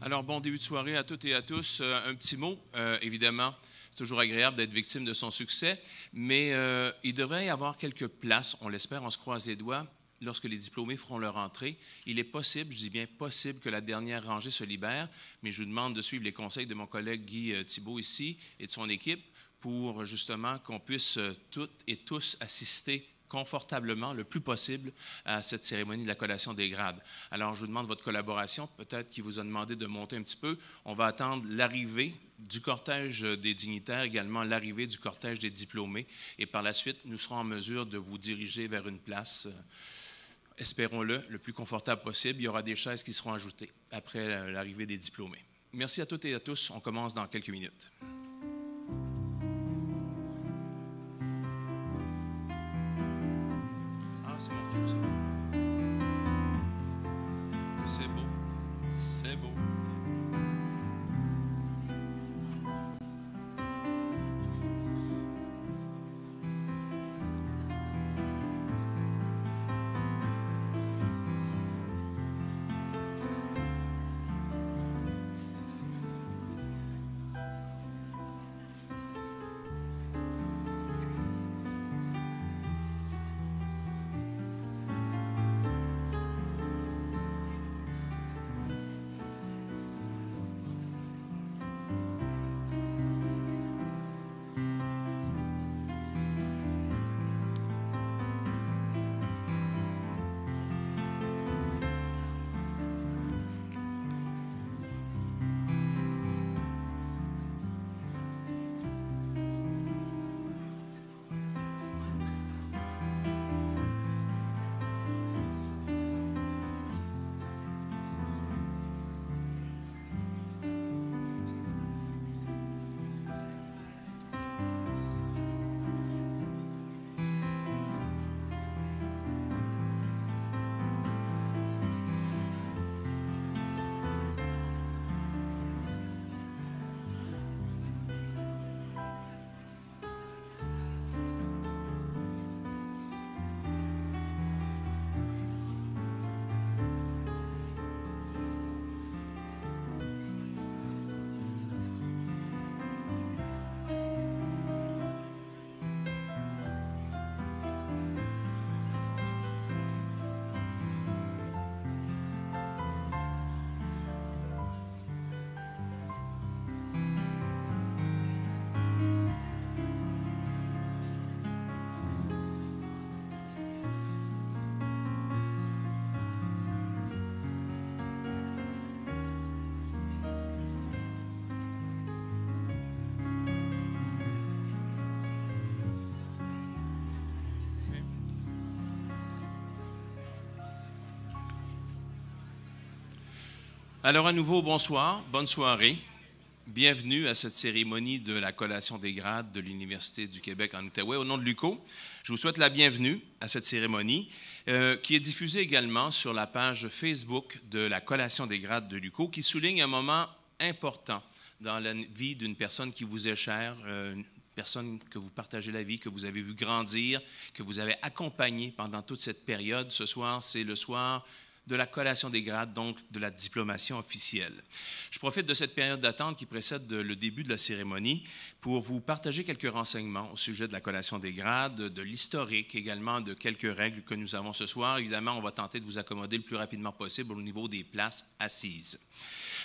Alors, bon début de soirée à toutes et à tous. Un petit mot, évidemment, c'est toujours agréable d'être victime de son succès, mais il devrait y avoir quelques places, on l'espère, on se croise les doigts, lorsque les diplômés feront leur entrée. Il est possible, je dis bien possible, que la dernière rangée se libère, mais je vous demande de suivre les conseils de mon collègue Guy Thibault ici et de son équipe pour justement qu'on puisse toutes et tous assister confortablement, le plus possible, à cette cérémonie de la collation des grades. Alors, je vous demande votre collaboration, peut-être qu'il vous a demandé de monter un petit peu. On va attendre l'arrivée du cortège des dignitaires, également l'arrivée du cortège des diplômés, et par la suite, nous serons en mesure de vous diriger vers une place, espérons-le, le plus confortable possible. Il y aura des chaises qui seront ajoutées après l'arrivée des diplômés. Merci à toutes et à tous. On commence dans quelques minutes. C'est mon cue, ça. C'est beau. C'est beau. Alors à nouveau, bonsoir, bonne soirée. Bienvenue à cette cérémonie de la collation des grades de l'Université du Québec en Outaouais. Au nom de l'UQO, je vous souhaite la bienvenue à cette cérémonie qui est diffusée également sur la page Facebook de la collation des grades de l'UQO qui souligne un moment important dans la vie d'une personne qui vous est chère, une personne que vous partagez la vie, que vous avez vu grandir, que vous avez accompagnée pendant toute cette période. Ce soir, c'est le soir de la collation des grades, donc de la diplomation officielle. Je profite de cette période d'attente qui précède le début de la cérémonie pour vous partager quelques renseignements au sujet de la collation des grades, de l'historique également, de quelques règles que nous avons ce soir. Évidemment, on va tenter de vous accommoder le plus rapidement possible au niveau des places assises.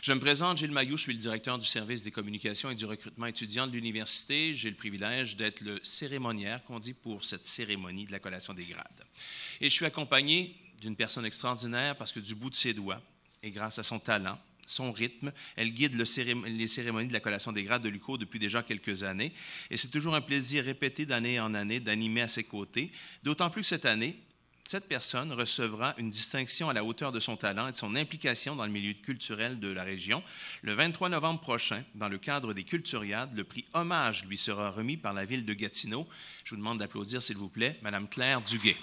Je me présente, Gilles Mailloux, je suis le directeur du service des communications et du recrutement étudiant de l'université. J'ai le privilège d'être le cérémoniaire qu'on dit pour cette cérémonie de la collation des grades. Et je suis accompagné d'une personne extraordinaire parce que du bout de ses doigts, et grâce à son talent, son rythme, elle guide les cérémonies de la collation des grades de l'UQO depuis déjà quelques années. Et c'est toujours un plaisir répété d'année en année d'animer à ses côtés, d'autant plus que cette année, cette personne recevra une distinction à la hauteur de son talent et de son implication dans le milieu culturel de la région. Le 23 novembre prochain, dans le cadre des Culturiades, le prix Hommage lui sera remis par la ville de Gatineau. Je vous demande d'applaudir, s'il vous plaît, Mme Claire Duguay.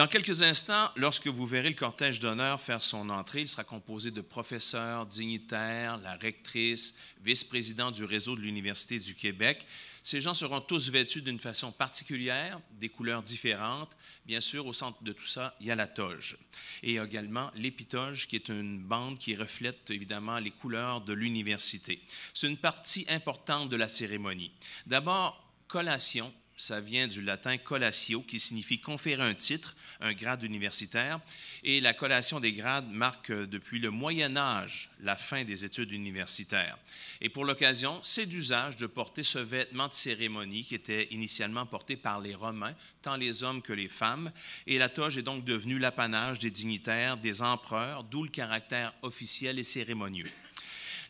Dans quelques instants, lorsque vous verrez le cortège d'honneur faire son entrée, il sera composé de professeurs, dignitaires, la rectrice, vice-président du réseau de l'Université du Québec. Ces gens seront tous vêtus d'une façon particulière, des couleurs différentes. Bien sûr, au centre de tout ça, il y a la toge. Et également l'épitoge, qui est une bande qui reflète évidemment les couleurs de l'université. C'est une partie importante de la cérémonie. D'abord, collation. Ça vient du latin collatio, qui signifie conférer un titre, un grade universitaire. Et la collation des grades marque depuis le Moyen Âge la fin des études universitaires. Et pour l'occasion, c'est d'usage de porter ce vêtement de cérémonie qui était initialement porté par les Romains, tant les hommes que les femmes. Et la toge est donc devenue l'apanage des dignitaires, des empereurs, d'où le caractère officiel et cérémonieux.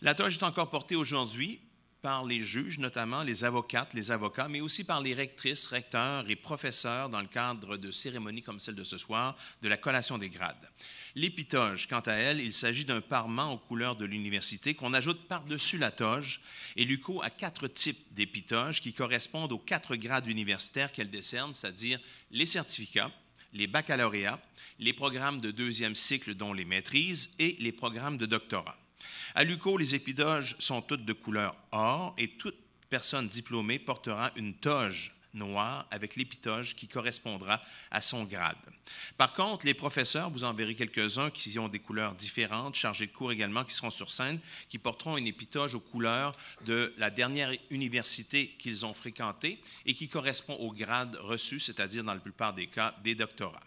La toge est encore portée aujourd'hui par les juges, notamment les avocates, les avocats, mais aussi par les rectrices, recteurs et professeurs dans le cadre de cérémonies comme celle de ce soir, de la collation des grades. L'épitoge, quant à elle, il s'agit d'un parement aux couleurs de l'université qu'on ajoute par-dessus la toge. Et l'UQO a 4 types d'épitoges qui correspondent aux 4 grades universitaires qu'elle décerne, c'est-à-dire les certificats, les baccalauréats, les programmes de 2e cycle dont les maîtrises et les programmes de doctorat. À l'UQO, les épitoges sont toutes de couleur or et toute personne diplômée portera une toge noire avec l'épitoge qui correspondra à son grade. Par contre, les professeurs, vous en verrez quelques-uns qui ont des couleurs différentes, chargés de cours également, qui seront sur scène, qui porteront une épitoge aux couleurs de la dernière université qu'ils ont fréquentée et qui correspond au grade reçu, c'est-à-dire dans la plupart des cas, des doctorats.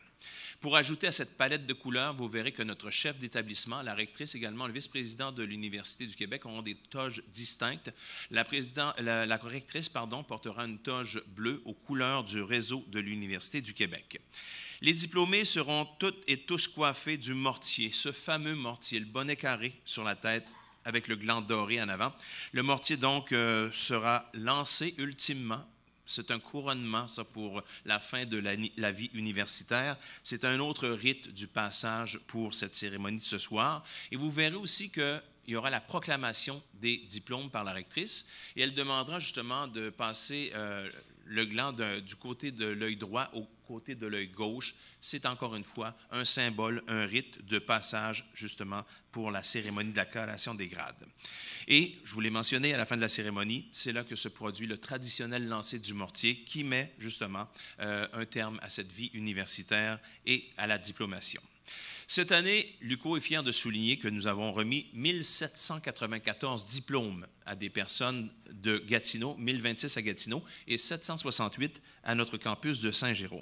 Pour ajouter à cette palette de couleurs, vous verrez que notre chef d'établissement, la rectrice également, le vice-président de l'Université du Québec auront des toges distinctes. La rectrice portera une toge bleue aux couleurs du réseau de l'Université du Québec. Les diplômés seront toutes et tous coiffés du mortier, ce fameux mortier, le bonnet carré sur la tête avec le gland doré en avant. Le mortier, donc, sera lancé ultimement. C'est un couronnement, ça, pour la fin de la vie universitaire. C'est un autre rite du passage pour cette cérémonie de ce soir. Et vous verrez aussi qu'il y aura la proclamation des diplômes par la rectrice. Et elle demandera justement de passer le gland du côté de l'œil droit au côté de l'œil gauche. C'est encore une fois un symbole, un rite de passage justement pour la cérémonie de la collation des grades. Et je vous l'ai mentionné à la fin de la cérémonie, c'est là que se produit le traditionnel lancer du mortier qui met justement un terme à cette vie universitaire et à la diplomation. Cette année, l'UQO est fier de souligner que nous avons remis 1794 diplômes à des personnes de Gatineau, 1026 à Gatineau et 768 à notre campus de Saint-Jérôme.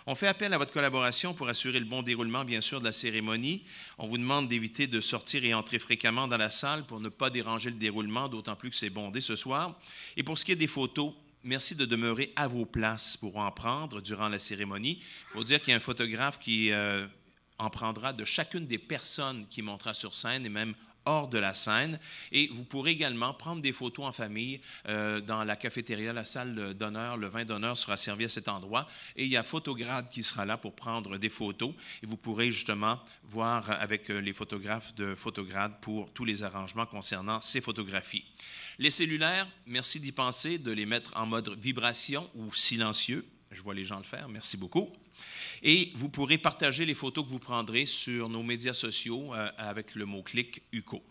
On fait appel à votre collaboration pour assurer le bon déroulement, bien sûr, de la cérémonie. On vous demande d'éviter de sortir et entrer fréquemment dans la salle pour ne pas déranger le déroulement, d'autant plus que c'est bondé ce soir. Et pour ce qui est des photos, merci de demeurer à vos places pour en prendre durant la cérémonie. Il faut dire qu'il y a un photographe qui en prendra de chacune des personnes qui montera sur scène et même hors de la scène. Et vous pourrez également prendre des photos en famille dans la cafétéria, la salle d'honneur. Le vin d'honneur sera servi à cet endroit. Et il y a Photograde qui sera là pour prendre des photos. Et vous pourrez justement voir avec les photographes de Photograde pour tous les arrangements concernant ces photographies. Les cellulaires, merci d'y penser, de les mettre en mode vibration ou silencieux. Je vois les gens le faire. Merci beaucoup. Et vous pourrez partager les photos que vous prendrez sur nos médias sociaux avec le mot-clic UQO.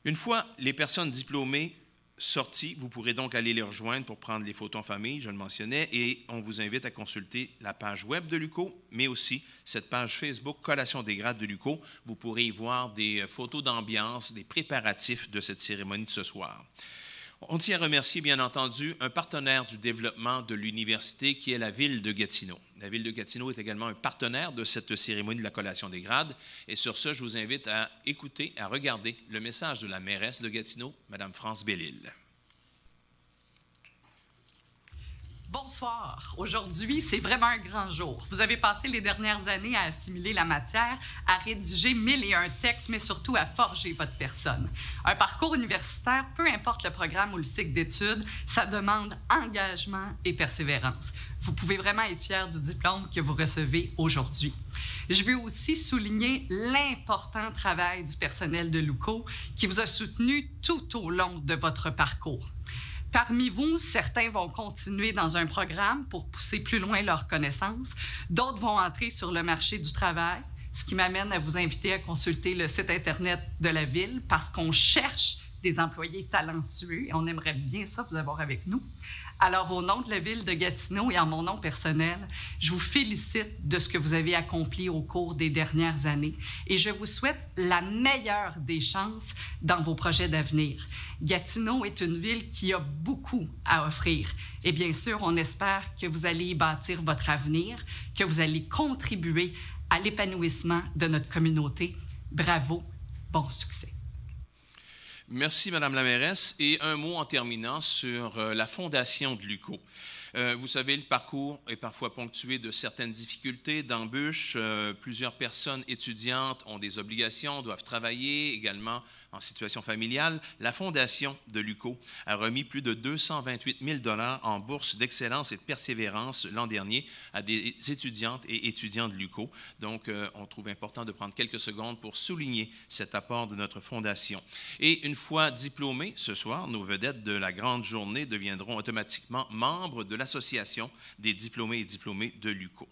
Une fois les personnes diplômées sorties, vous pourrez donc aller les rejoindre pour prendre les photos en famille, je le mentionnais, et on vous invite à consulter la page web de l'UQO, mais aussi cette page Facebook Collation des grades de l'UQO. Vous pourrez y voir des photos d'ambiance, des préparatifs de cette cérémonie de ce soir. On tient à remercier, bien entendu, un partenaire du développement de l'université qui est la Ville de Gatineau. La Ville de Gatineau est également un partenaire de cette cérémonie de la collation des grades. Et sur ce, je vous invite à écouter, à regarder le message de la mairesse de Gatineau, Mme France Bellil. Bonsoir. Aujourd'hui, c'est vraiment un grand jour. Vous avez passé les dernières années à assimiler la matière, à rédiger 1001 textes, mais surtout à forger votre personne. Un parcours universitaire, peu importe le programme ou le cycle d'études, ça demande engagement et persévérance. Vous pouvez vraiment être fiers du diplôme que vous recevez aujourd'hui. Je veux aussi souligner l'important travail du personnel de l'UQO qui vous a soutenu tout au long de votre parcours. Parmi vous, certains vont continuer dans un programme pour pousser plus loin leurs connaissances. D'autres vont entrer sur le marché du travail, ce qui m'amène à vous inviter à consulter le site Internet de la Ville parce qu'on cherche des employés talentueux et on aimerait bien ça vous avoir avec nous. Alors, au nom de la Ville de Gatineau et en mon nom personnel, je vous félicite de ce que vous avez accompli au cours des dernières années et je vous souhaite la meilleure des chances dans vos projets d'avenir. Gatineau est une ville qui a beaucoup à offrir et bien sûr, on espère que vous allez y bâtir votre avenir, que vous allez contribuer à l'épanouissement de notre communauté. Bravo, bon succès. Merci, Madame la mairesse. Et un mot en terminant sur la fondation de l'UQO. Vous savez, le parcours est parfois ponctué de certaines difficultés, d'embûches. Plusieurs personnes étudiantes ont des obligations, doivent travailler également en situation familiale. La Fondation de l'UQO a remis plus de 228 000 $ en bourse d'excellence et de persévérance l'an dernier à des étudiantes et étudiants de l'UQO. Donc, on trouve important de prendre quelques secondes pour souligner cet apport de notre Fondation. Et une fois diplômés, ce soir, nos vedettes de la grande journée deviendront automatiquement membres de l'Association des diplômés et diplômées de l'UQO.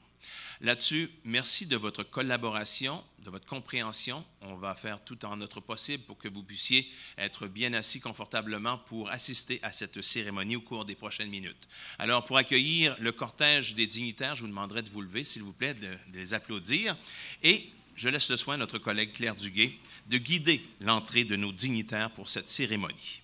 Là-dessus, merci de votre collaboration, de votre compréhension. On va faire tout en notre possible pour que vous puissiez être bien assis confortablement pour assister à cette cérémonie au cours des prochaines minutes. Alors, pour accueillir le cortège des dignitaires, je vous demanderai de vous lever, s'il vous plaît, de les applaudir. Et je laisse le soin à notre collègue Claire Duguay de guider l'entrée de nos dignitaires pour cette cérémonie.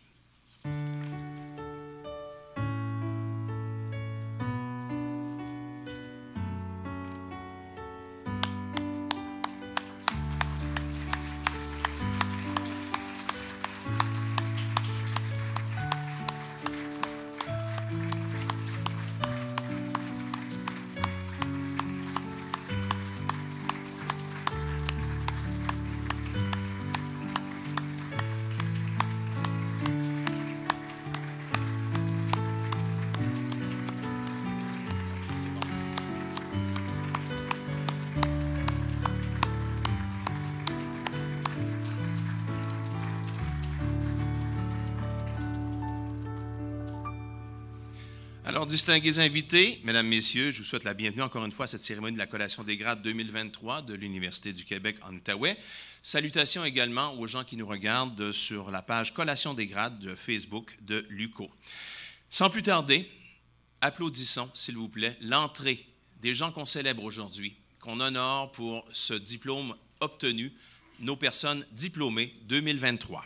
Alors, distingués invités, Mesdames, Messieurs, je vous souhaite la bienvenue encore une fois à cette cérémonie de la collation des grades 2023 de l'Université du Québec en Outaouais. Salutations également aux gens qui nous regardent sur la page Collation des grades de Facebook de l'UQO. Sans plus tarder, applaudissons, s'il vous plaît, l'entrée des gens qu'on célèbre aujourd'hui, qu'on honore pour ce diplôme obtenu, nos personnes diplômées 2023.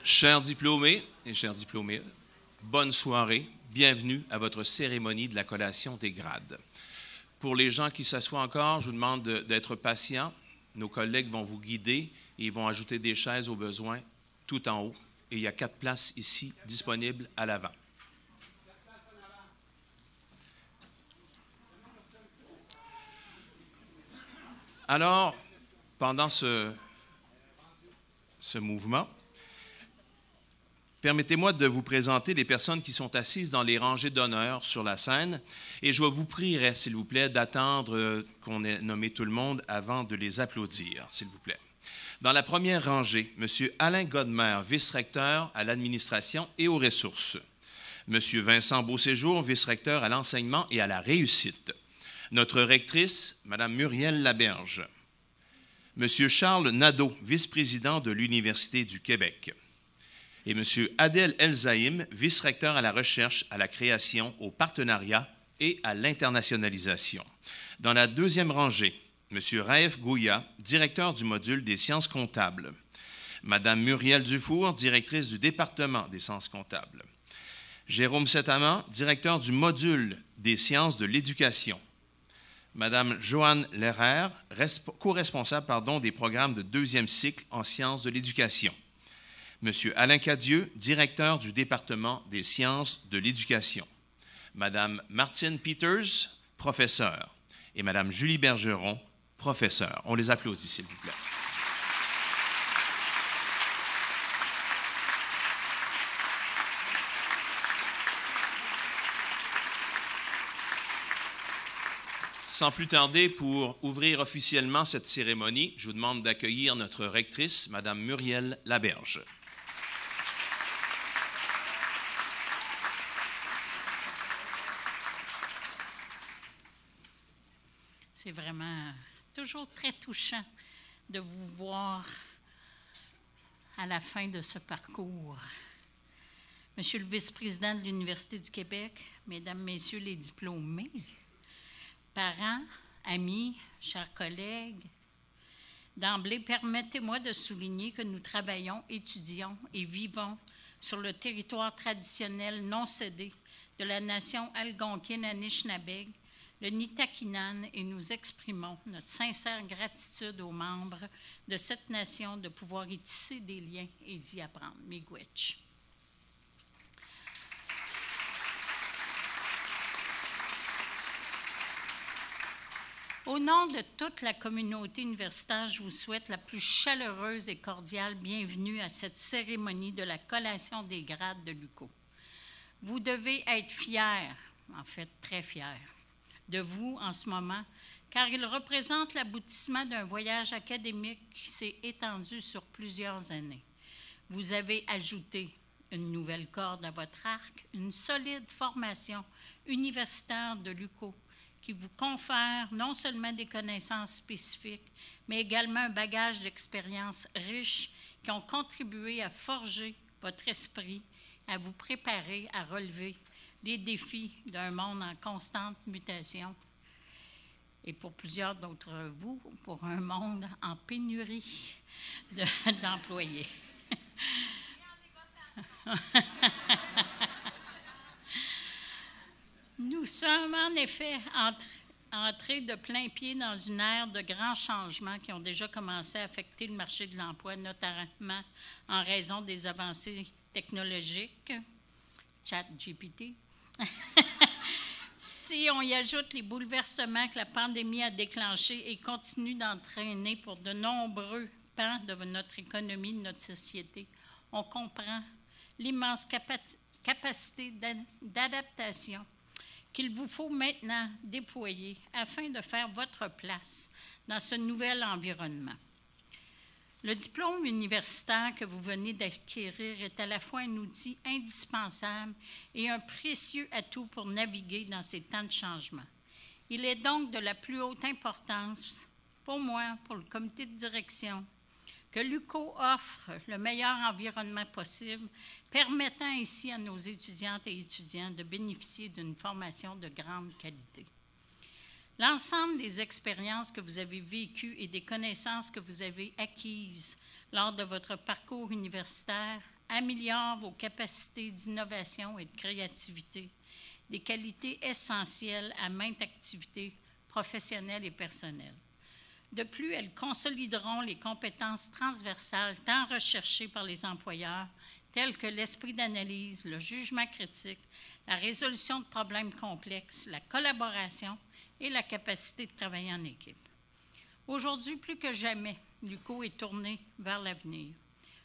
Chers diplômés et chères diplômées, bonne soirée. Bienvenue à votre cérémonie de la collation des grades. Pour les gens qui s'assoient encore, je vous demande d'être patients. Nos collègues vont vous guider et ils vont ajouter des chaises au besoin tout en haut. Et il y a 4 places ici disponibles à l'avant. Alors, pendant ce mouvement, permettez-moi de vous présenter les personnes qui sont assises dans les rangées d'honneur sur la scène et je vous prierai, s'il vous plaît, d'attendre qu'on ait nommé tout le monde avant de les applaudir, s'il vous plaît. Dans la première rangée, M. Alain Godmer, vice-recteur à l'administration et aux ressources. M. Vincent Beauséjour, vice-recteur à l'enseignement et à la réussite. Notre rectrice, Mme Muriel Laberge. M. Charles Nadeau, vice-président de l'Université du Québec. Et M. Adel Elzaïm, vice-recteur à la recherche, à la création, au partenariat et à l'internationalisation. Dans la deuxième rangée, M. Raef Gouya, directeur du module des sciences comptables. Mme Muriel Dufour, directrice du département des sciences comptables. Jérôme Setaman, directeur du module des sciences de l'éducation. Mme Joanne Lerrer, co-responsable des programmes de deuxième cycle en sciences de l'éducation. M. Alain Cadieux, directeur du département des sciences de l'éducation. Mme Martine Peters, professeure. Et Mme Julie Bergeron, professeure. On les applaudit, s'il vous plaît. Sans plus tarder, pour ouvrir officiellement cette cérémonie, je vous demande d'accueillir notre rectrice, Mme Muriel Laberge. C'est vraiment toujours très touchant de vous voir à la fin de ce parcours. Monsieur le vice-président de l'Université du Québec, Mesdames, Messieurs les diplômés, parents, amis, chers collègues, d'emblée, permettez-moi de souligner que nous travaillons, étudions et vivons sur le territoire traditionnel non cédé de la nation algonquine Anishinabeg, le Nitakinan, et nous exprimons notre sincère gratitude aux membres de cette nation de pouvoir y tisser des liens et d'y apprendre. Miigwech. Au nom de toute la communauté universitaire, je vous souhaite la plus chaleureuse et cordiale bienvenue à cette cérémonie de la collation des grades de l'UQO. Vous devez être fiers, en fait très fiers, de vous en ce moment, car il représente l'aboutissement d'un voyage académique qui s'est étendu sur plusieurs années. Vous avez ajouté une nouvelle corde à votre arc, une solide formation universitaire de l'UQO qui vous confère non seulement des connaissances spécifiques, mais également un bagage d'expériences riches qui ont contribué à forger votre esprit, à vous préparer à relever les défis d'un monde en constante mutation et pour plusieurs d'entre vous, pour un monde en pénurie d'employés. Nous sommes en effet entrés de plein pied dans une ère de grands changements qui ont déjà commencé à affecter le marché de l'emploi, notamment en raison des avancées technologiques, ChatGPT. Si on y ajoute les bouleversements que la pandémie a déclenchés et continue d'entraîner pour de nombreux pans de notre économie, de notre société, on comprend l'immense capacité d'adaptation qu'il vous faut maintenant déployer afin de faire votre place dans ce nouvel environnement. Le diplôme universitaire que vous venez d'acquérir est à la fois un outil indispensable et un précieux atout pour naviguer dans ces temps de changement. Il est donc de la plus haute importance, pour moi, pour le comité de direction, que l'UQO offre le meilleur environnement possible, permettant ainsi à nos étudiantes et étudiants de bénéficier d'une formation de grande qualité. L'ensemble des expériences que vous avez vécues et des connaissances que vous avez acquises lors de votre parcours universitaire améliore vos capacités d'innovation et de créativité, des qualités essentielles à maintes activités professionnelles et personnelles. De plus, elles consolideront les compétences transversales tant recherchées par les employeurs, telles que l'esprit d'analyse, le jugement critique, la résolution de problèmes complexes, la collaboration et la capacité de travailler en équipe. Aujourd'hui, plus que jamais, l'UQO est tourné vers l'avenir.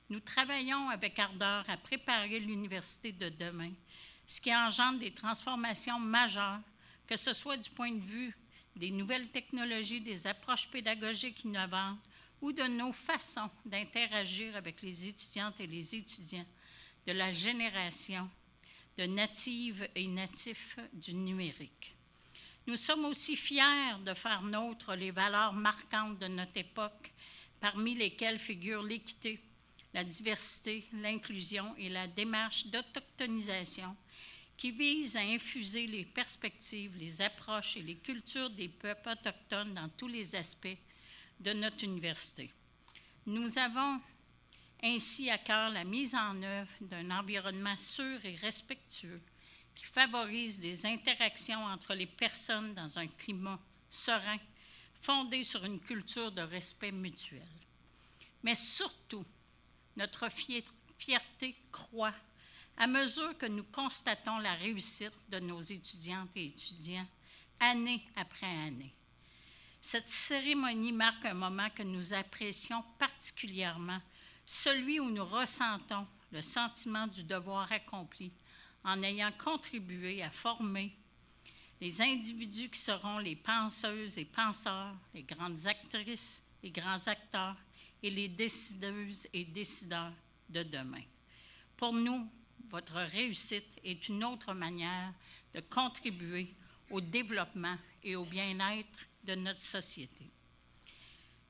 Nous travaillons avec ardeur à préparer l'université de demain, ce qui engendre des transformations majeures, que ce soit du point de vue des nouvelles technologies, des approches pédagogiques innovantes ou de nos façons d'interagir avec les étudiantes et les étudiants de la génération de natives et natifs du numérique. Nous sommes aussi fiers de faire nôtre les valeurs marquantes de notre époque, parmi lesquelles figurent l'équité, la diversité, l'inclusion et la démarche d'autochtonisation qui vise à infuser les perspectives, les approches et les cultures des peuples autochtones dans tous les aspects de notre université. Nous avons ainsi à cœur la mise en œuvre d'un environnement sûr et respectueux qui favorise des interactions entre les personnes dans un climat serein, fondé sur une culture de respect mutuel. Mais surtout, notre fierté croît à mesure que nous constatons la réussite de nos étudiantes et étudiants année après année. Cette cérémonie marque un moment que nous apprécions particulièrement, celui où nous ressentons le sentiment du devoir accompli en ayant contribué à former les individus qui seront les penseuses et penseurs, les grandes actrices, les grands acteurs et les décideuses et décideurs de demain. Pour nous, votre réussite est une autre manière de contribuer au développement et au bien-être de notre société.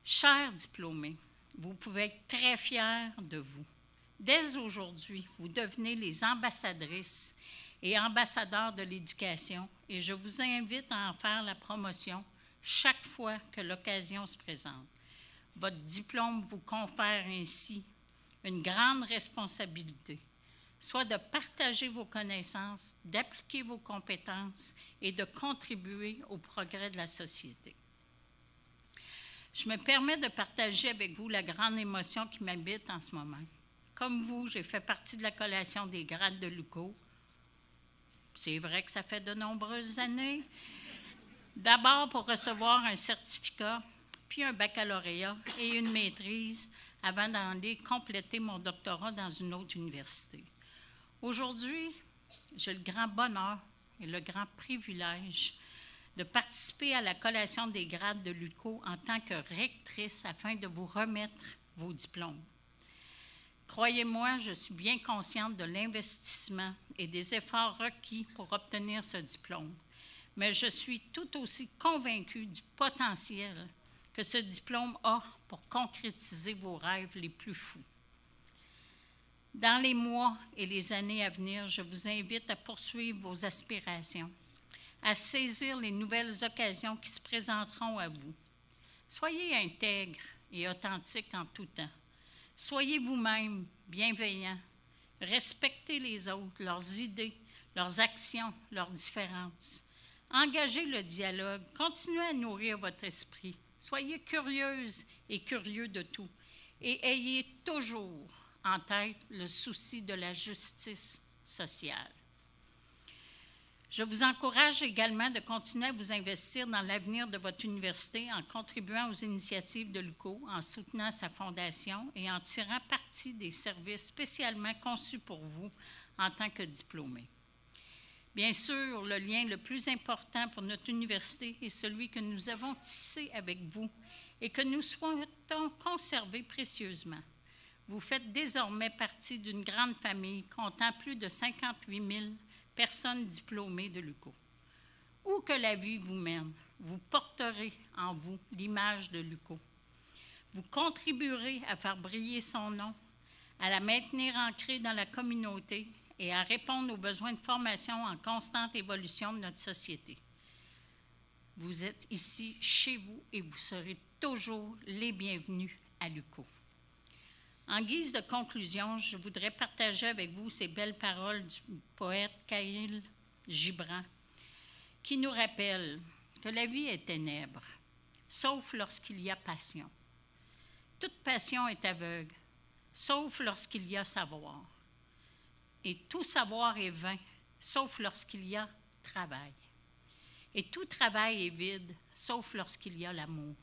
Chers diplômés, vous pouvez être très fiers de vous. Dès aujourd'hui, vous devenez les ambassadrices et ambassadeurs de l'éducation et je vous invite à en faire la promotion chaque fois que l'occasion se présente. Votre diplôme vous confère ainsi une grande responsabilité, soit de partager vos connaissances, d'appliquer vos compétences et de contribuer au progrès de la société. Je me permets de partager avec vous la grande émotion qui m'habite en ce moment. Comme vous, j'ai fait partie de la collation des grades de l'UQO. C'est vrai que ça fait de nombreuses années. D'abord pour recevoir un certificat, puis un baccalauréat et une maîtrise avant d'aller compléter mon doctorat dans une autre université. Aujourd'hui, j'ai le grand bonheur et le grand privilège de participer à la collation des grades de l'UQO en tant que rectrice afin de vous remettre vos diplômes. Croyez-moi, je suis bien consciente de l'investissement et des efforts requis pour obtenir ce diplôme, mais je suis tout aussi convaincue du potentiel que ce diplôme a pour concrétiser vos rêves les plus fous. Dans les mois et les années à venir, je vous invite à poursuivre vos aspirations, à saisir les nouvelles occasions qui se présenteront à vous. Soyez intègres et authentiques en tout temps. Soyez vous-même bienveillants. Respectez les autres, leurs idées, leurs actions, leurs différences. Engagez le dialogue. Continuez à nourrir votre esprit. Soyez curieuses et curieux de tout. Et ayez toujours en tête le souci de la justice sociale. Je vous encourage également de continuer à vous investir dans l'avenir de votre université en contribuant aux initiatives de l'UQO, en soutenant sa fondation et en tirant parti des services spécialement conçus pour vous en tant que diplômés. Bien sûr, le lien le plus important pour notre université est celui que nous avons tissé avec vous et que nous souhaitons conserver précieusement. Vous faites désormais partie d'une grande famille comptant plus de 58 000 personnes diplômées de l'UQO. Où que la vie vous mène, vous porterez en vous l'image de l'UQO. Vous contribuerez à faire briller son nom, à la maintenir ancrée dans la communauté et à répondre aux besoins de formation en constante évolution de notre société. Vous êtes ici chez vous et vous serez toujours les bienvenus à l'UQO. En guise de conclusion, je voudrais partager avec vous ces belles paroles du poète Khalil Gibran, qui nous rappelle que la vie est ténèbre, sauf lorsqu'il y a passion. Toute passion est aveugle, sauf lorsqu'il y a savoir. Et tout savoir est vain, sauf lorsqu'il y a travail. Et tout travail est vide, sauf lorsqu'il y a l'amour.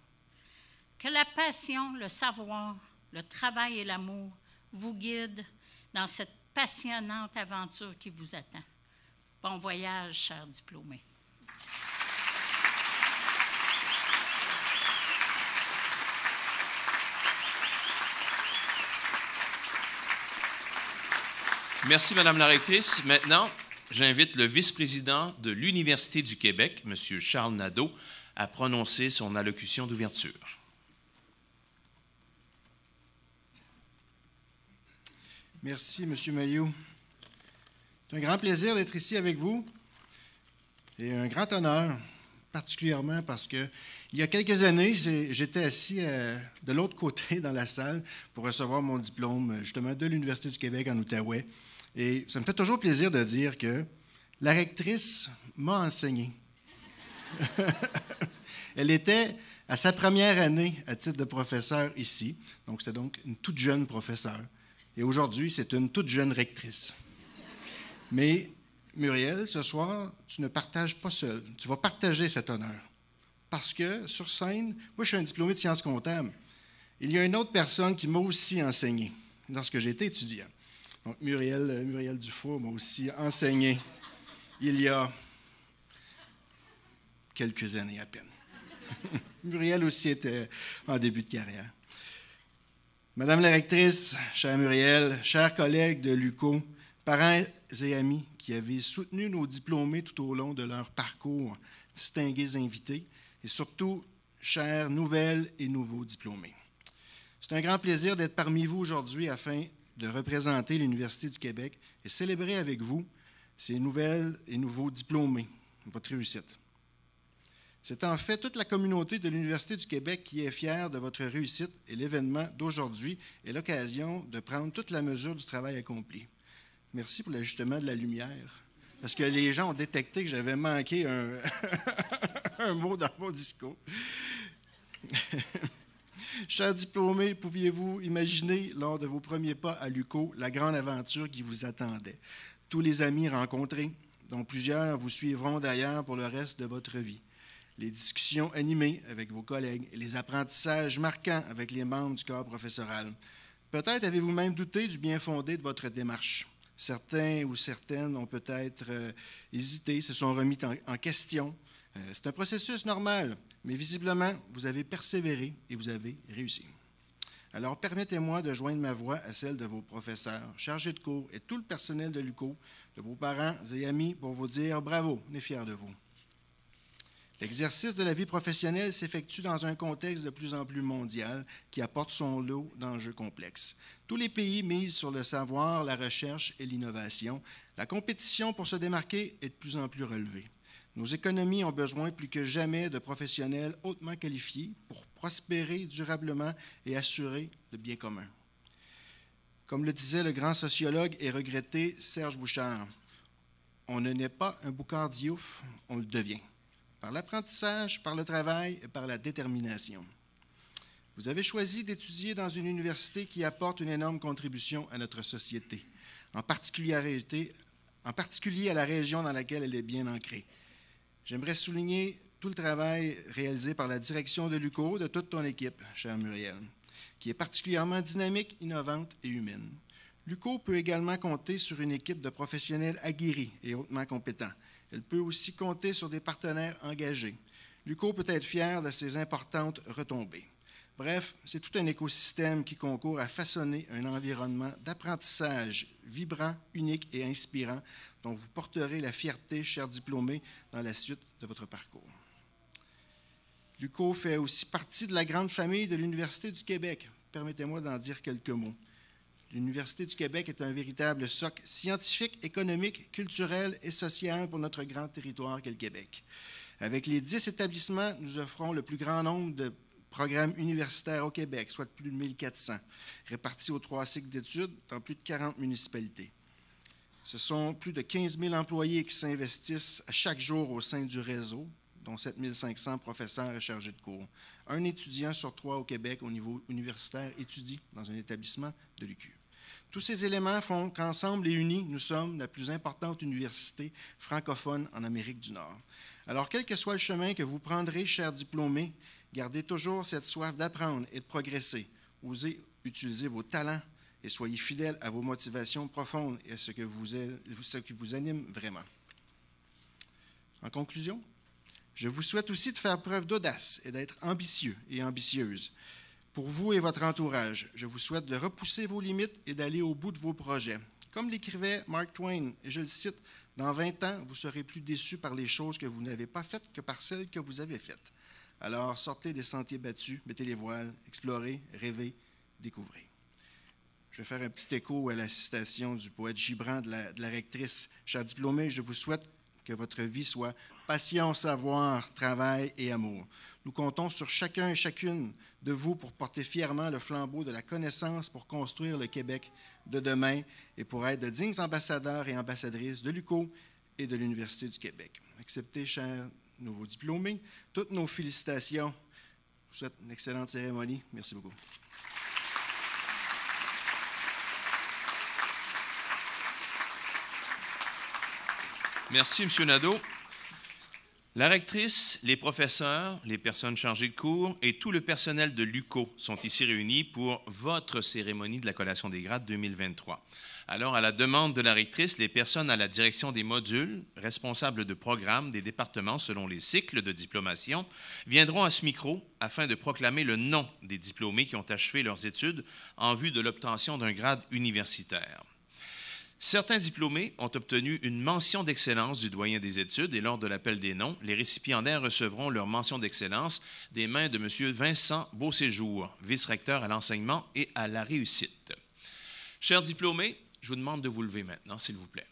Que la passion, le savoir, le travail et l'amour vous guident dans cette passionnante aventure qui vous attend. Bon voyage, chers diplômés. Merci, Madame la rectrice. Maintenant, j'invite le vice-président de l'Université du Québec, M. Charles Nadeau, à prononcer son allocution d'ouverture. Merci, M. Mailloux. C'est un grand plaisir d'être ici avec vous et un grand honneur, particulièrement parce que il y a quelques années, j'étais assis de l'autre côté dans la salle pour recevoir mon diplôme, justement, de l'Université du Québec en Outaouais. Et ça me fait toujours plaisir de dire que la rectrice m'a enseigné. Elle était à sa première année à titre de professeur ici, donc c'était donc une toute jeune professeure. Et aujourd'hui, c'est une toute jeune rectrice. Mais Muriel, ce soir, tu ne partages pas seul. Tu vas partager cet honneur. Parce que sur scène, moi je suis un diplômé de sciences comptables. Il y a une autre personne qui m'a aussi enseigné lorsque j'étais étudiant. Donc Muriel Dufour m'a aussi enseigné il y a quelques années à peine. Muriel aussi était en début de carrière. Madame la rectrice, chère Muriel, chers collègues de l'UQO, parents et amis qui avaient soutenu nos diplômés tout au long de leur parcours, distingués invités, et surtout, chers nouvelles et nouveaux diplômés. C'est un grand plaisir d'être parmi vous aujourd'hui afin de représenter l'Université du Québec et célébrer avec vous ces nouvelles et nouveaux diplômés, votre réussite. C'est en fait toute la communauté de l'Université du Québec qui est fière de votre réussite et l'événement d'aujourd'hui est l'occasion de prendre toute la mesure du travail accompli. Merci pour l'ajustement de la lumière, parce que les gens ont détecté que j'avais manqué un mot dans mon discours. Chers diplômés, pouviez-vous imaginer, lors de vos premiers pas à l'UQO, la grande aventure qui vous attendait? Tous les amis rencontrés, dont plusieurs vous suivront d'ailleurs pour le reste de votre vie. Les discussions animées avec vos collègues et les apprentissages marquants avec les membres du corps professoral. Peut-être avez-vous même douté du bien fondé de votre démarche. Certains ou certaines ont peut-être hésité, se sont remis en question. C'est un processus normal, mais visiblement, vous avez persévéré et vous avez réussi. Alors, permettez-moi de joindre ma voix à celle de vos professeurs, chargés de cours et tout le personnel de l'UQO, de vos parents et amis pour vous dire bravo, on est fiers de vous. L'exercice de la vie professionnelle s'effectue dans un contexte de plus en plus mondial qui apporte son lot d'enjeux complexes. Tous les pays misent sur le savoir, la recherche et l'innovation. La compétition pour se démarquer est de plus en plus relevée. Nos économies ont besoin plus que jamais de professionnels hautement qualifiés pour prospérer durablement et assurer le bien commun. Comme le disait le grand sociologue et regretté Serge Bouchard, on ne naît pas un Boucard Diouf, on le devient. Par l'apprentissage, par le travail et par la détermination. Vous avez choisi d'étudier dans une université qui apporte une énorme contribution à notre société, en particulier à la région dans laquelle elle est bien ancrée. J'aimerais souligner tout le travail réalisé par la direction de l'UQO, de toute ton équipe, chère Muriel, qui est particulièrement dynamique, innovante et humaine. L'UQO peut également compter sur une équipe de professionnels aguerris et hautement compétents. Elle peut aussi compter sur des partenaires engagés. L'UQO peut être fier de ses importantes retombées. Bref, c'est tout un écosystème qui concourt à façonner un environnement d'apprentissage vibrant, unique et inspirant dont vous porterez la fierté, chers diplômés, dans la suite de votre parcours. L'UQO fait aussi partie de la grande famille de l'Université du Québec. Permettez-moi d'en dire quelques mots. L'Université du Québec est un véritable socle scientifique, économique, culturel et social pour notre grand territoire qu'est le Québec. Avec les 10 établissements, nous offrons le plus grand nombre de programmes universitaires au Québec, soit plus de 1400, répartis aux 3 cycles d'études dans plus de 40 municipalités. Ce sont plus de 15 000 employés qui s'investissent à chaque jour au sein du réseau, dont 7 500 professeurs et chargés de cours. Un étudiant sur 3 au Québec au niveau universitaire étudie dans un établissement de l'UQ. Tous ces éléments font qu'ensemble et unis, nous sommes la plus importante université francophone en Amérique du Nord. Alors, quel que soit le chemin que vous prendrez, chers diplômés, gardez toujours cette soif d'apprendre et de progresser. Osez utiliser vos talents et soyez fidèles à vos motivations profondes et à ce qui vous anime vraiment. En conclusion, je vous souhaite aussi de faire preuve d'audace et d'être ambitieux et ambitieuse. Pour vous et votre entourage, je vous souhaite de repousser vos limites et d'aller au bout de vos projets. Comme l'écrivait Mark Twain, et je le cite, « Dans 20 ans, vous serez plus déçus par les choses que vous n'avez pas faites que par celles que vous avez faites. » Alors, sortez des sentiers battus, mettez les voiles, explorez, rêvez, découvrez. Je vais faire un petit écho à la citation du poète Gibran de la rectrice. Chers diplômés, je vous souhaite que votre vie soit passion, savoir, travail et amour. Nous comptons sur chacun et chacune de vous pour porter fièrement le flambeau de la connaissance pour construire le Québec de demain et pour être de dignes ambassadeurs et ambassadrices de l'UQO et de l'Université du Québec. Acceptez, chers nouveaux diplômés, toutes nos félicitations. Je vous souhaite une excellente cérémonie. Merci beaucoup. Merci, M. Nadeau. La rectrice, les professeurs, les personnes chargées de cours et tout le personnel de l'UQO sont ici réunis pour votre cérémonie de la collation des grades 2023. Alors, à la demande de la rectrice, les personnes à la direction des modules, responsables de programmes des départements selon les cycles de diplomation, viendront à ce micro afin de proclamer le nom des diplômés qui ont achevé leurs études en vue de l'obtention d'un grade universitaire. Certains diplômés ont obtenu une mention d'excellence du doyen des études et lors de l'appel des noms, les récipiendaires recevront leur mention d'excellence des mains de M. Vincent Beauséjour, vice-recteur à l'enseignement et à la réussite. Chers diplômés, je vous demande de vous lever maintenant, s'il vous plaît.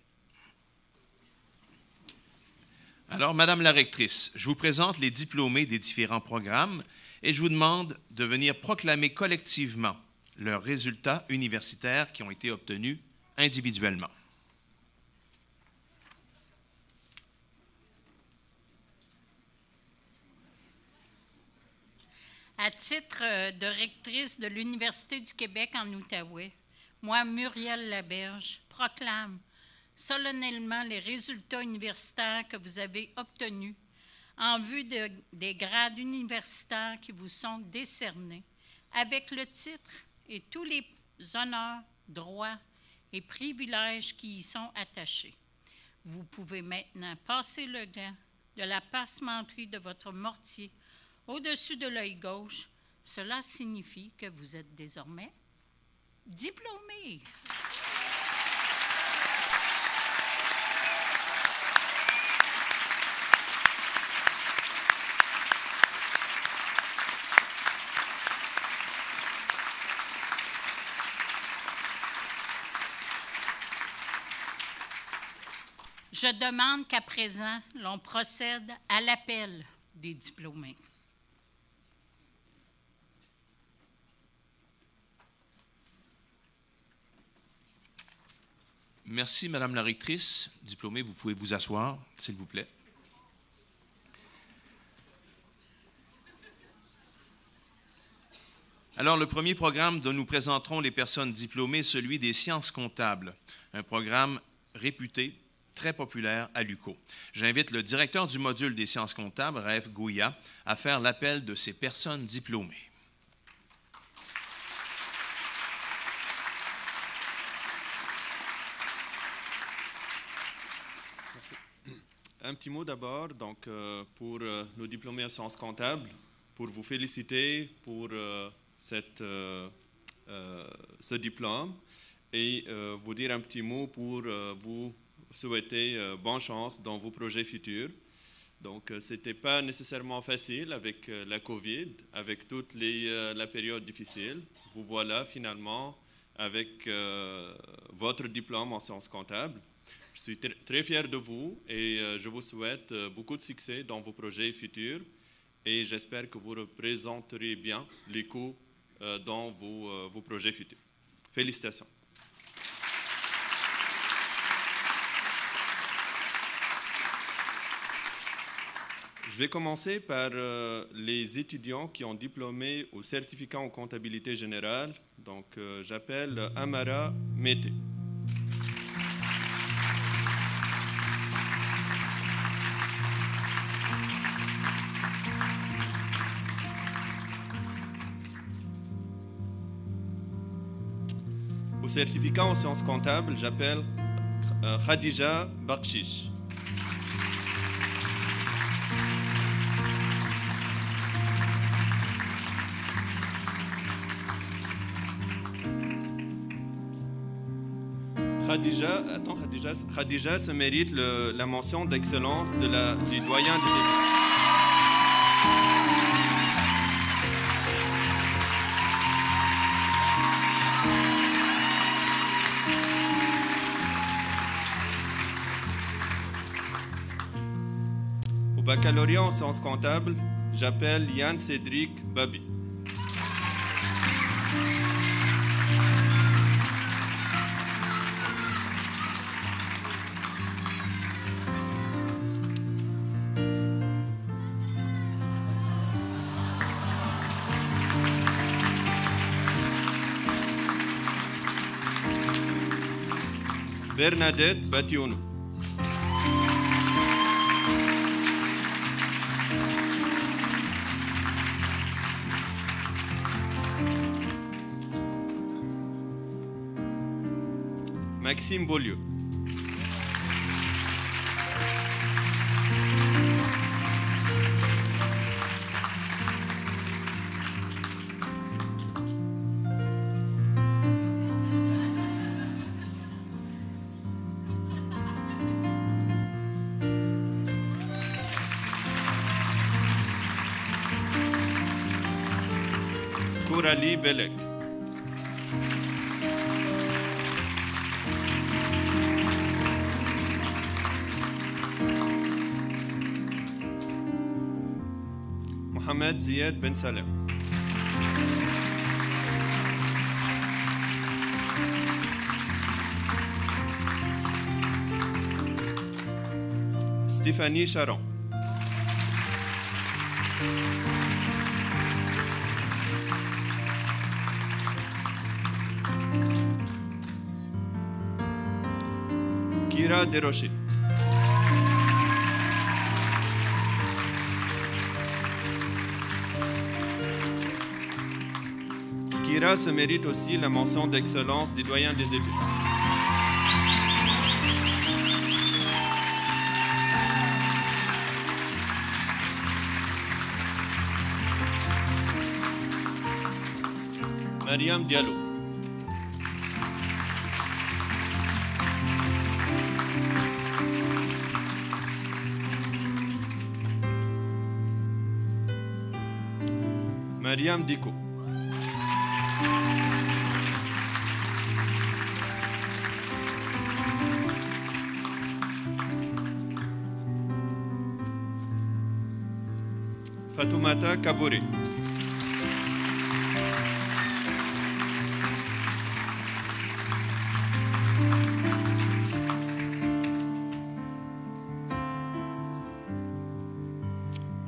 Alors, Madame la rectrice, je vous présente les diplômés des différents programmes et je vous demande de venir proclamer collectivement leurs résultats universitaires qui ont été obtenus individuellement. À titre de rectrice de l'Université du Québec en Outaouais, moi, Muriel Laberge, proclame solennellement les résultats universitaires que vous avez obtenus en vue des grades universitaires qui vous sont décernés, avec le titre et tous les honneurs, droits et privilèges qui y sont attachés. Vous pouvez maintenant passer le gant de la passementerie de votre mortier au-dessus de l'œil gauche. Cela signifie que vous êtes désormais diplômé. Je demande qu'à présent, l'on procède à l'appel des diplômés. Merci, Madame la rectrice. Diplômés, vous pouvez vous asseoir, s'il vous plaît. Alors, le premier programme dont nous présenterons les personnes diplômées est celui des sciences comptables, un programme réputé, très populaire à l'UQO. J'invite le directeur du module des sciences comptables, Raef Gouya, à faire l'appel de ces personnes diplômées. Merci. Un petit mot d'abord pour nos diplômés en sciences comptables, pour vous féliciter pour ce diplôme et vous dire un petit mot pour vous souhaiter bonne chance dans vos projets futurs. Donc, ce n'était pas nécessairement facile avec la COVID, avec toute la période difficile. Vous voilà finalement avec votre diplôme en sciences comptables. Je suis très fier de vous et je vous souhaite beaucoup de succès dans vos projets futurs et j'espère que vous représenterez bien l'UQO dans vos projets futurs. Félicitations. Je vais commencer par les étudiants qui ont diplômé au certificat en comptabilité générale. Donc, j'appelle Amara Mété. Au certificat en sciences comptables, j'appelle Khadija Bakshish. Khadija se mérite la mention d'excellence du doyen des études. Au baccalauréat en sciences comptables, j'appelle Yann Cédric Babi. Bernadette Batiounou. Maxime Beaulieu. Coralie Belek. Mohamed Ziad Ben Salem. Stéphanie Charon. Kira Desrochers. Kira se mérite aussi la mention d'excellence du doyen des études. Mariam Diallo. Mariam Diko. Fatoumata Kabouré.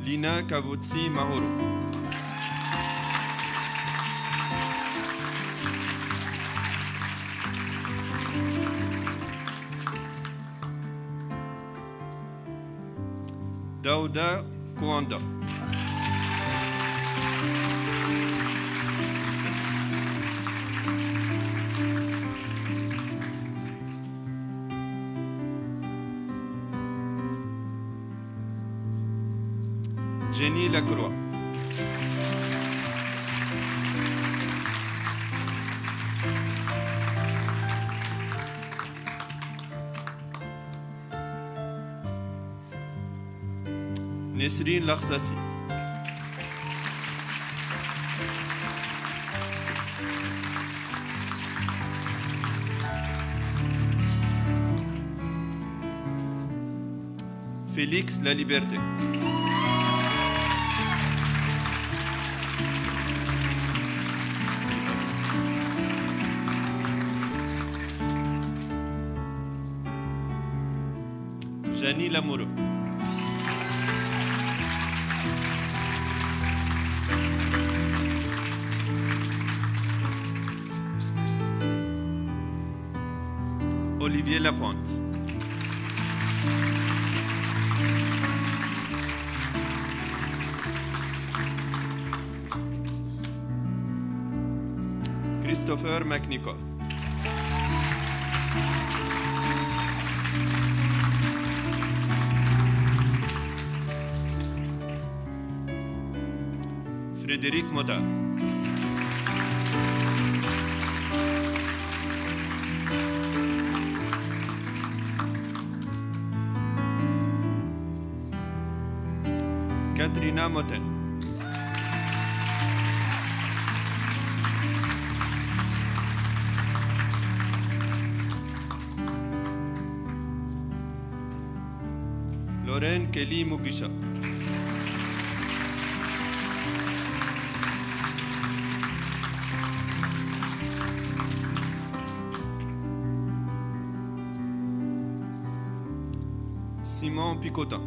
Lina Kavutsi Mahoro. Daouda Kouanda. Jenny Lacroix. Nesrine Larsassi. Félix La Liberté. Janie Lamoureux. Olivier Lapointe. Christopher McNicol. Frédéric Modard. Katrina Motel. Lorraine Kelly Mugisha. Simon Picotin.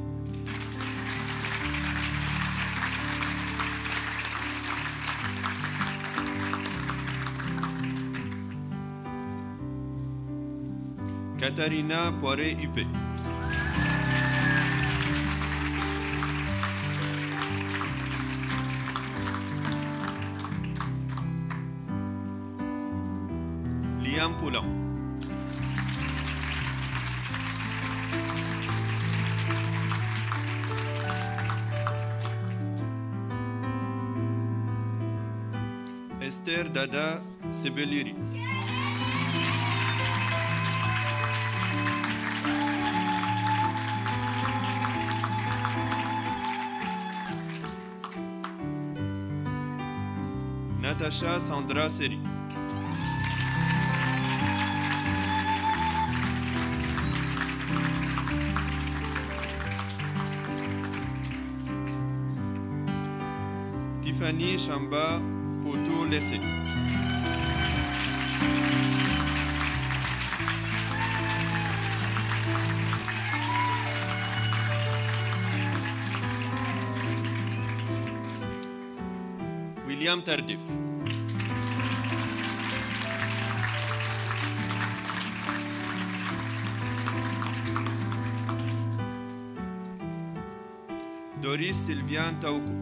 Katharina Poiré-Huppé. Liam Poulin. Esther Dada Sebeliri. Natacha Sandra Seri. Tiffany Chamba Poutou Lessé. William Tardif. Doris Sylviane Taoukou.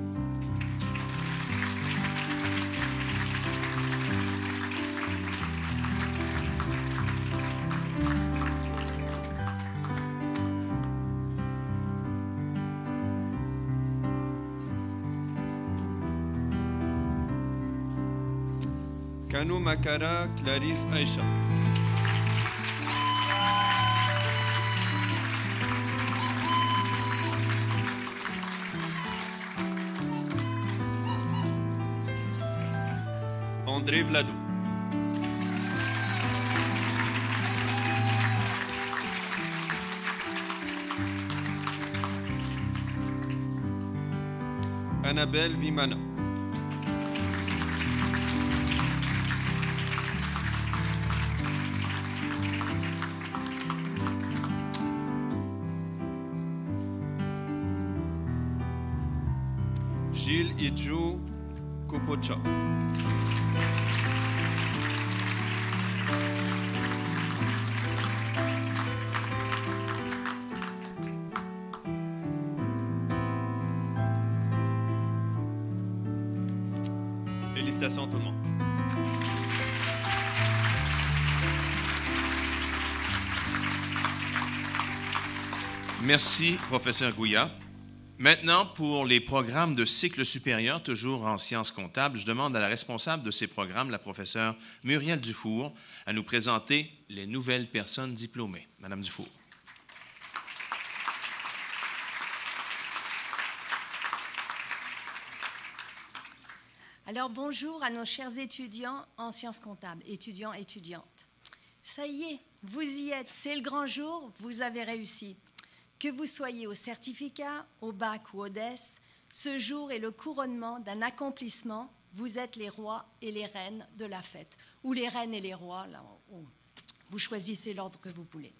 Kanou Makara Clarisse Aïcha. André Vladou. Annabelle Vimana. Gilles Idjou Kupocha. Félicitations tout le monde. Merci, professeur Gouya. Maintenant, pour les programmes de cycle supérieur, toujours en sciences comptables, je demande à la responsable de ces programmes, la professeure Muriel Dufour, à nous présenter les nouvelles personnes diplômées. Madame Dufour. Alors bonjour à nos chers étudiants en sciences comptables, étudiants, étudiantes. Ça y est, vous y êtes, c'est le grand jour, vous avez réussi. Que vous soyez au certificat, au bac ou au DES, ce jour est le couronnement d'un accomplissement. Vous êtes les rois et les reines de la fête. Ou les reines et les rois, là, vous choisissez l'ordre que vous voulez.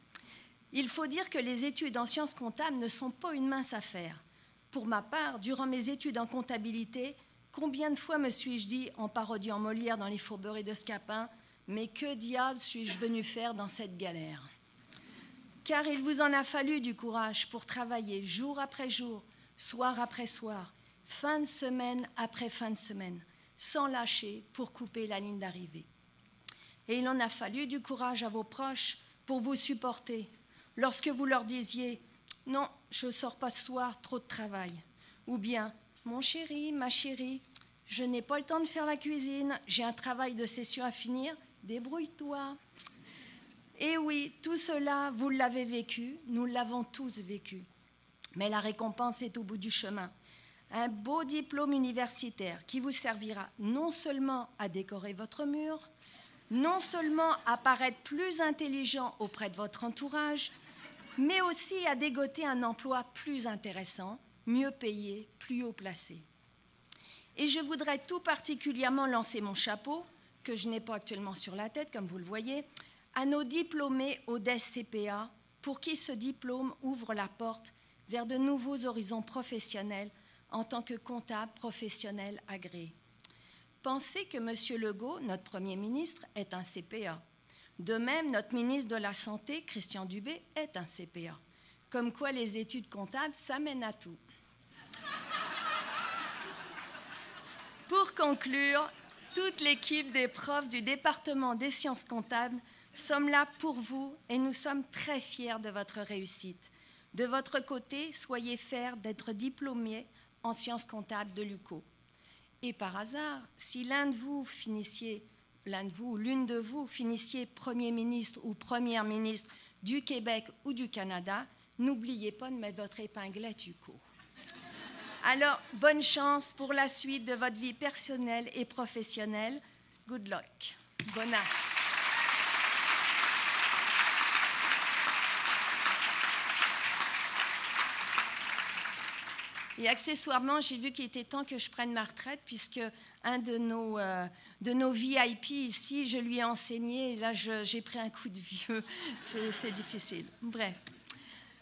Il faut dire que les études en sciences comptables ne sont pas une mince affaire. Pour ma part, durant mes études en comptabilité, combien de fois me suis-je dit, en parodiant Molière dans Les Fourberies de Scapin, « Mais que diable suis-je venu faire dans cette galère ?» Car il vous en a fallu du courage pour travailler jour après jour, soir après soir, fin de semaine après fin de semaine, sans lâcher pour couper la ligne d'arrivée. Et il en a fallu du courage à vos proches pour vous supporter lorsque vous leur disiez « Non, je ne sors pas ce soir, trop de travail » ou bien « Mon chéri, ma chérie, je n'ai pas le temps de faire la cuisine, j'ai un travail de session à finir, débrouille-toi ». Et oui, tout cela, vous l'avez vécu, nous l'avons tous vécu. Mais la récompense est au bout du chemin. Un beau diplôme universitaire qui vous servira non seulement à décorer votre mur, non seulement à paraître plus intelligent auprès de votre entourage, mais aussi à dégoter un emploi plus intéressant, mieux payé, plus haut placé. Et je voudrais tout particulièrement lancer mon chapeau, que je n'ai pas actuellement sur la tête, comme vous le voyez, à nos diplômés au DES-CPA, pour qui ce diplôme ouvre la porte vers de nouveaux horizons professionnels en tant que comptable professionnel agréé. Pensez que M. Legault, notre Premier ministre, est un CPA. De même, notre ministre de la Santé, Christian Dubé, est un CPA. Comme quoi les études comptables, ça mène à tout. Pour conclure, toute l'équipe des profs du département des sciences comptables sommes là pour vous et nous sommes très fiers de votre réussite. De votre côté, soyez fiers d'être diplômés en sciences comptables de l'UQO. Et par hasard, si l'une de vous finissiez Premier ministre ou Première ministre du Québec ou du Canada, n'oubliez pas de mettre votre épinglette UQO. Alors, bonne chance pour la suite de votre vie personnelle et professionnelle. Good luck. Bonne année. Et accessoirement, j'ai vu qu'il était temps que je prenne ma retraite, puisque un de nos VIP ici, je lui ai enseigné, et là, j'ai pris un coup de vieux. C'est difficile. Bref.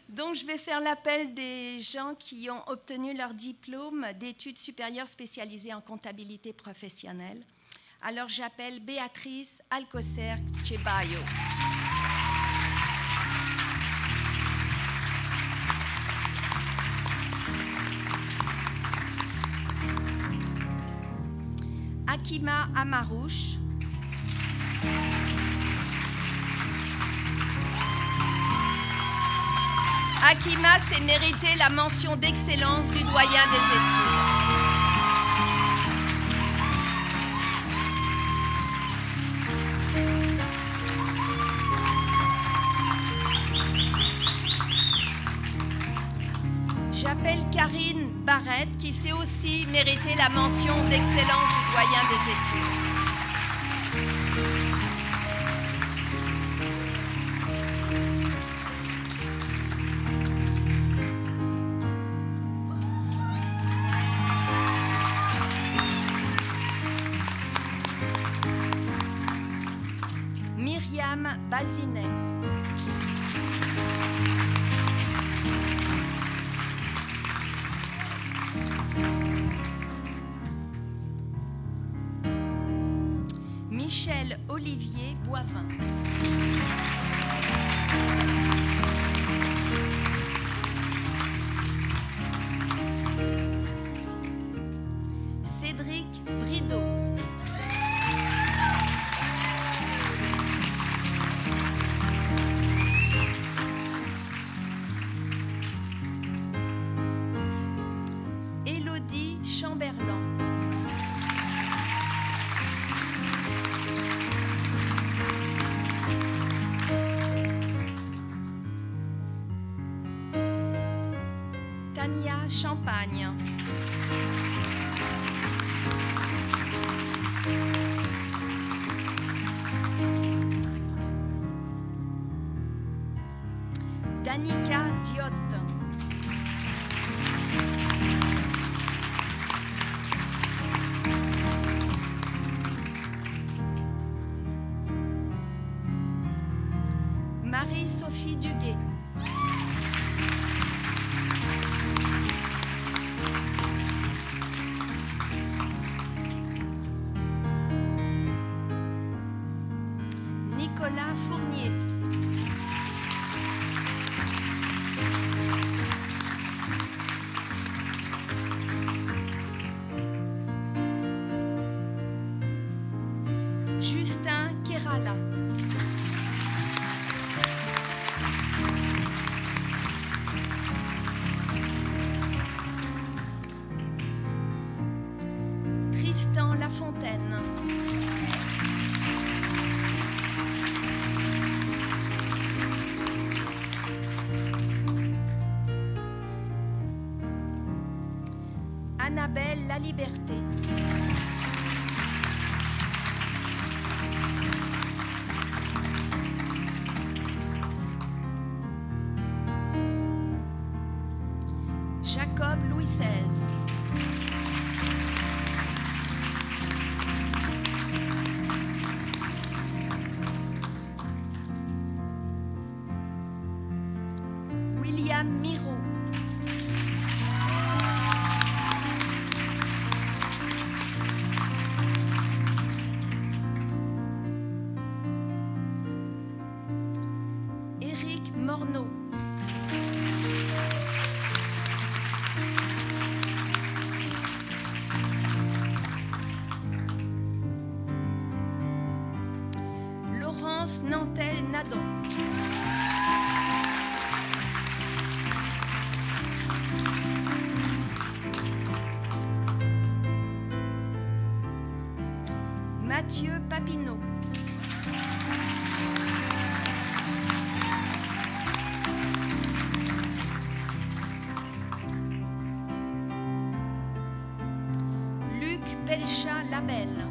Donc, je vais faire l'appel des gens qui ont obtenu leur diplôme d'études supérieures spécialisées en comptabilité professionnelle. Alors, j'appelle Béatrice Alcocer Chebayo. Akima Amarouche. Akima s'est mérité la mention d'excellence du doyen des études. J'appelle Karine Barrette, qui s'est aussi mérité la mention d'excellence du doyen des études. Myriam Bazinet. Michel Olivier Boivin. Cédric Brideau. Élodie Chamberlain. Tania Champagne. Danica Diotte. Marie-Sophie Sophie Duguay. Nicolas Fournier. Justin Kerala. Tristan Lafontaine. Annabelle Laliberté. Jacob Louis XVI. William Miro. Éric Morneau. Laurence Nantel-Nadon. Mathieu Papineau. Luc Belchat-Labelle.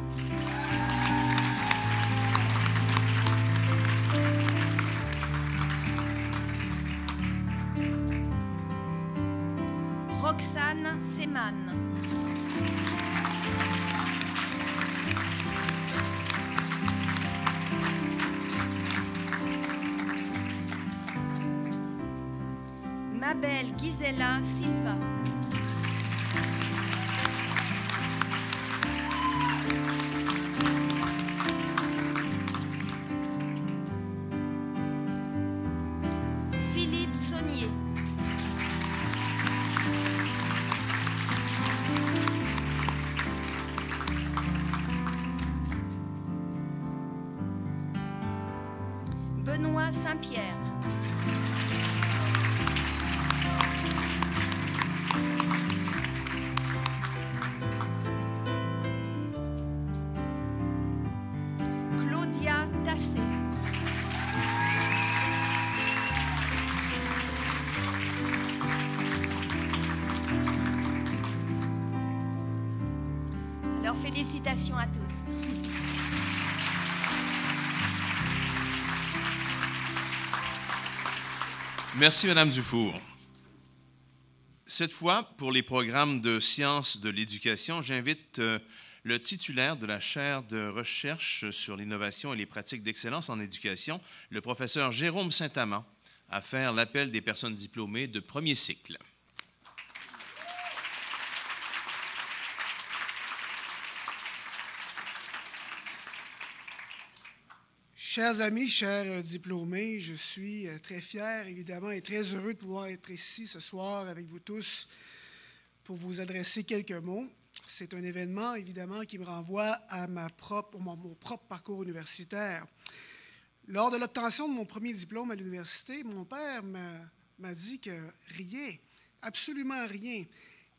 Roxane Seman. Mabel Gisela Silva. Philippe Saunier. Benoît Saint-Pierre. Claudia Tassé. Alors félicitations à tous. Merci, Madame Dufour. Cette fois, pour les programmes de sciences de l'éducation, j'invite le titulaire de la chaire de recherche sur l'innovation et les pratiques d'excellence en éducation, le professeur Jérôme Saint-Amand, à faire l'appel des personnes diplômées de premier cycle. Chers amis, chers diplômés, je suis très fier, évidemment, et très heureux de pouvoir être ici ce soir avec vous tous pour vous adresser quelques mots. C'est un événement, évidemment, qui me renvoie à mon propre parcours universitaire. Lors de l'obtention de mon premier diplôme à l'université, mon père m'a dit que rien, absolument rien,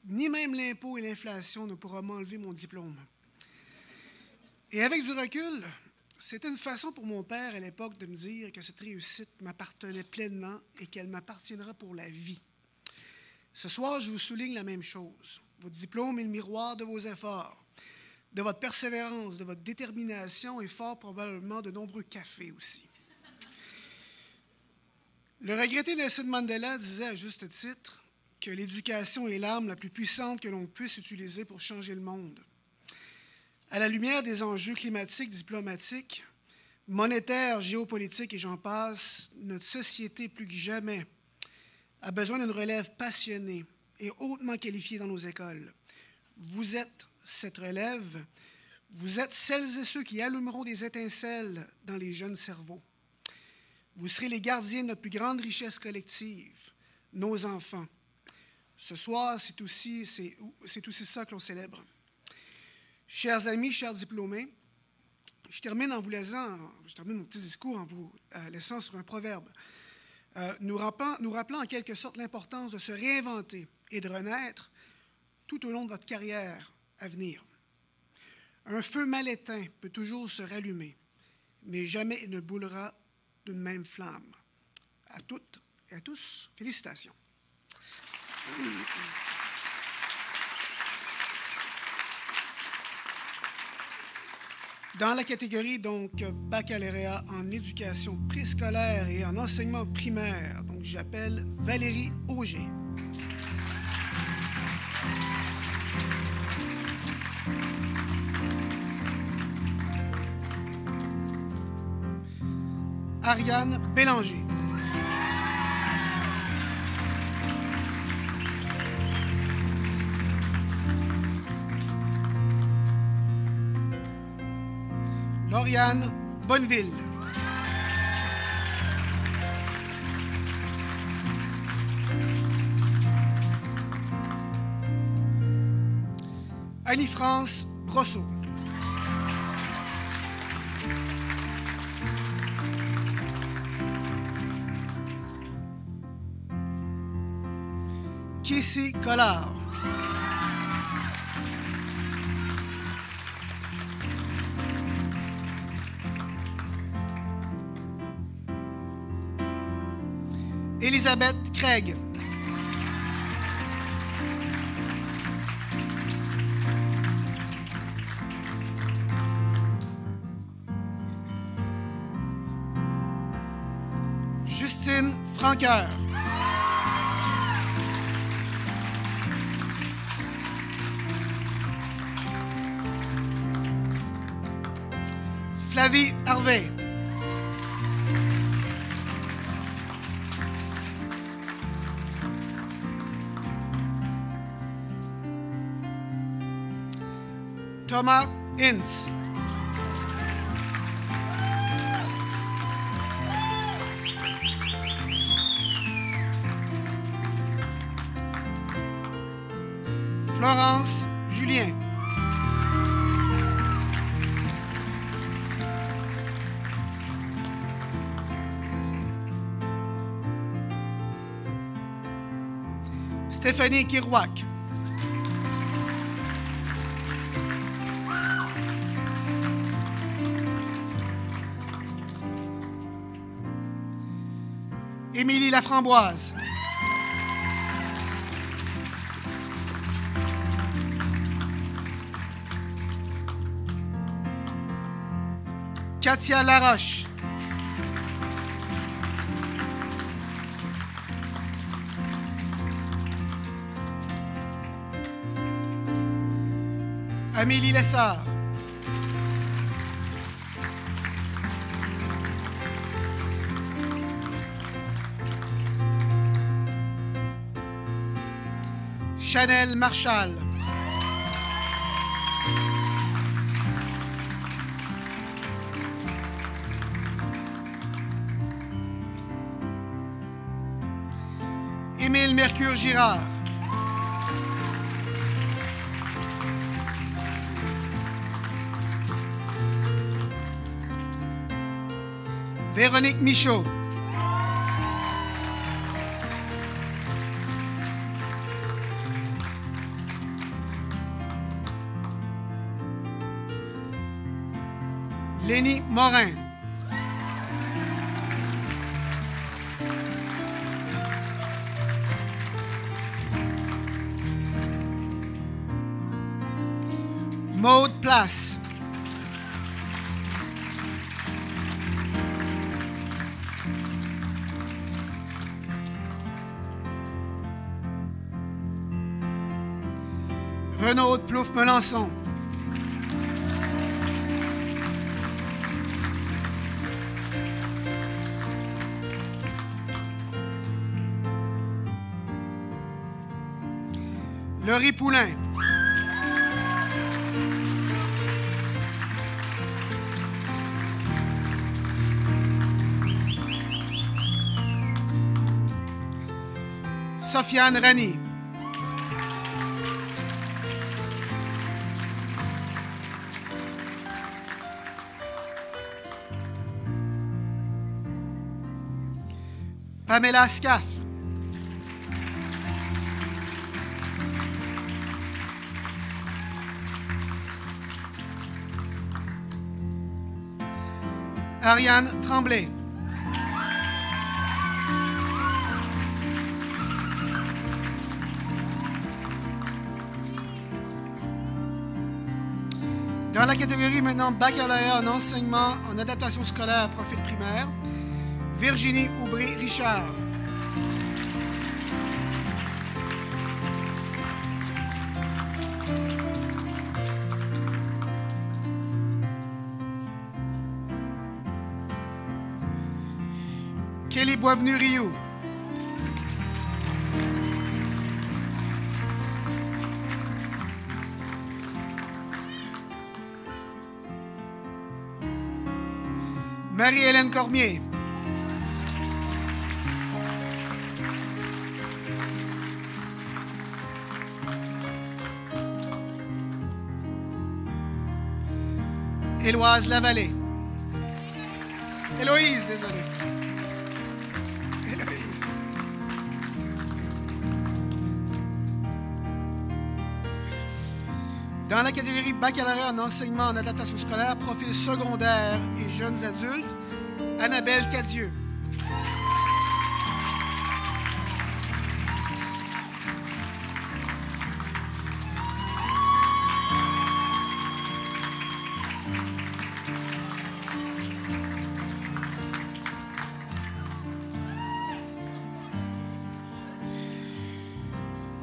ni même l'impôt et l'inflation ne pourra m'enlever mon diplôme. Et avec du recul, c'était une façon pour mon père à l'époque de me dire que cette réussite m'appartenait pleinement et qu'elle m'appartiendra pour la vie. Ce soir, je vous souligne la même chose. Votre diplôme est le miroir de vos efforts, de votre persévérance, de votre détermination et fort probablement de nombreux cafés aussi. Le regretté Nelson Mandela disait à juste titre que l'éducation est l'arme la plus puissante que l'on puisse utiliser pour changer le monde. À la lumière des enjeux climatiques diplomatiques, monétaire, géopolitique et j'en passe, notre société plus que jamais a besoin d'une relève passionnée et hautement qualifiée dans nos écoles. Vous êtes cette relève, vous êtes celles et ceux qui allumeront des étincelles dans les jeunes cerveaux. Vous serez les gardiens de notre plus grande richesse collective, nos enfants. Ce soir, c'est aussi ça que l'on célèbre. Chers amis, chers diplômés, je termine mon petit discours en vous laissant sur un proverbe, nous rappelant en quelque sorte l'importance de se réinventer et de renaître tout au long de votre carrière à venir. Un feu mal éteint peut toujours se rallumer, mais jamais il ne brûlera d'une même flamme. À toutes et à tous, félicitations. Dans la catégorie donc baccalauréat en éducation préscolaire et en enseignement primaire, donc j'appelle Valérie Auger. Ariane Bélanger. Lauriane Bonneville. Annie-France Brosseau. Kissy Collard. Elisabeth Craig. Justine Franqueur. Flavie Harvey. Thomas Ince. Florence Julien. Stéphanie Kirouac. Émilie Laframboise. Katia Laroche. Amélie Lessard. Chanel Marchal. Émile Mercure Girard. Véronique Michaud. Lénie Morin. Maude Place. Renaud Plouffe-Melançon. Laurie Poulain. Sofiane Rani. Pamela Scaff. Ariane Tremblay. Dans la catégorie maintenant baccalauréat en enseignement en adaptation scolaire à profil primaire, Virginie Aubry-Richard. Kelly Boisvenu-Rioux. Marie-Hélène Cormier. Éloise Lavallée. Héloïse, désolé. Héloïse. Dans la catégorie baccalauréat en enseignement en adaptation scolaire, profil secondaire et jeunes adultes, Annabelle Cadieux.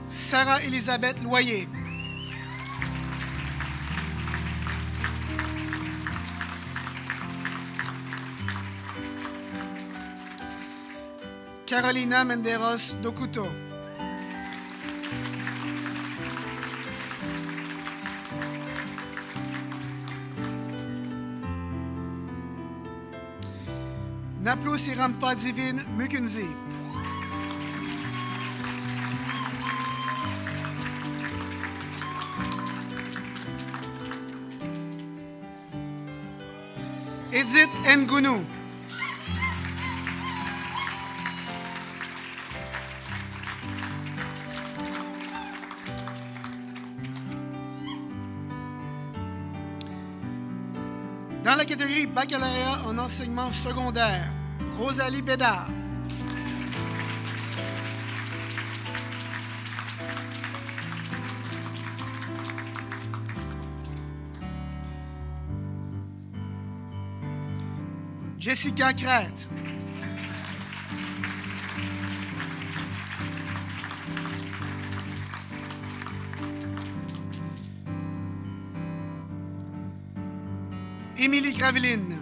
Sarah-Élisabeth Loyer. Carolina Menderos Dokuto. Naplo Sirampa Divine Mukunzi. Edith Ngounou. Dans la catégorie baccalauréat en enseignement secondaire, Rosalie Bédard. Jessica Crête. Émilie Graveline.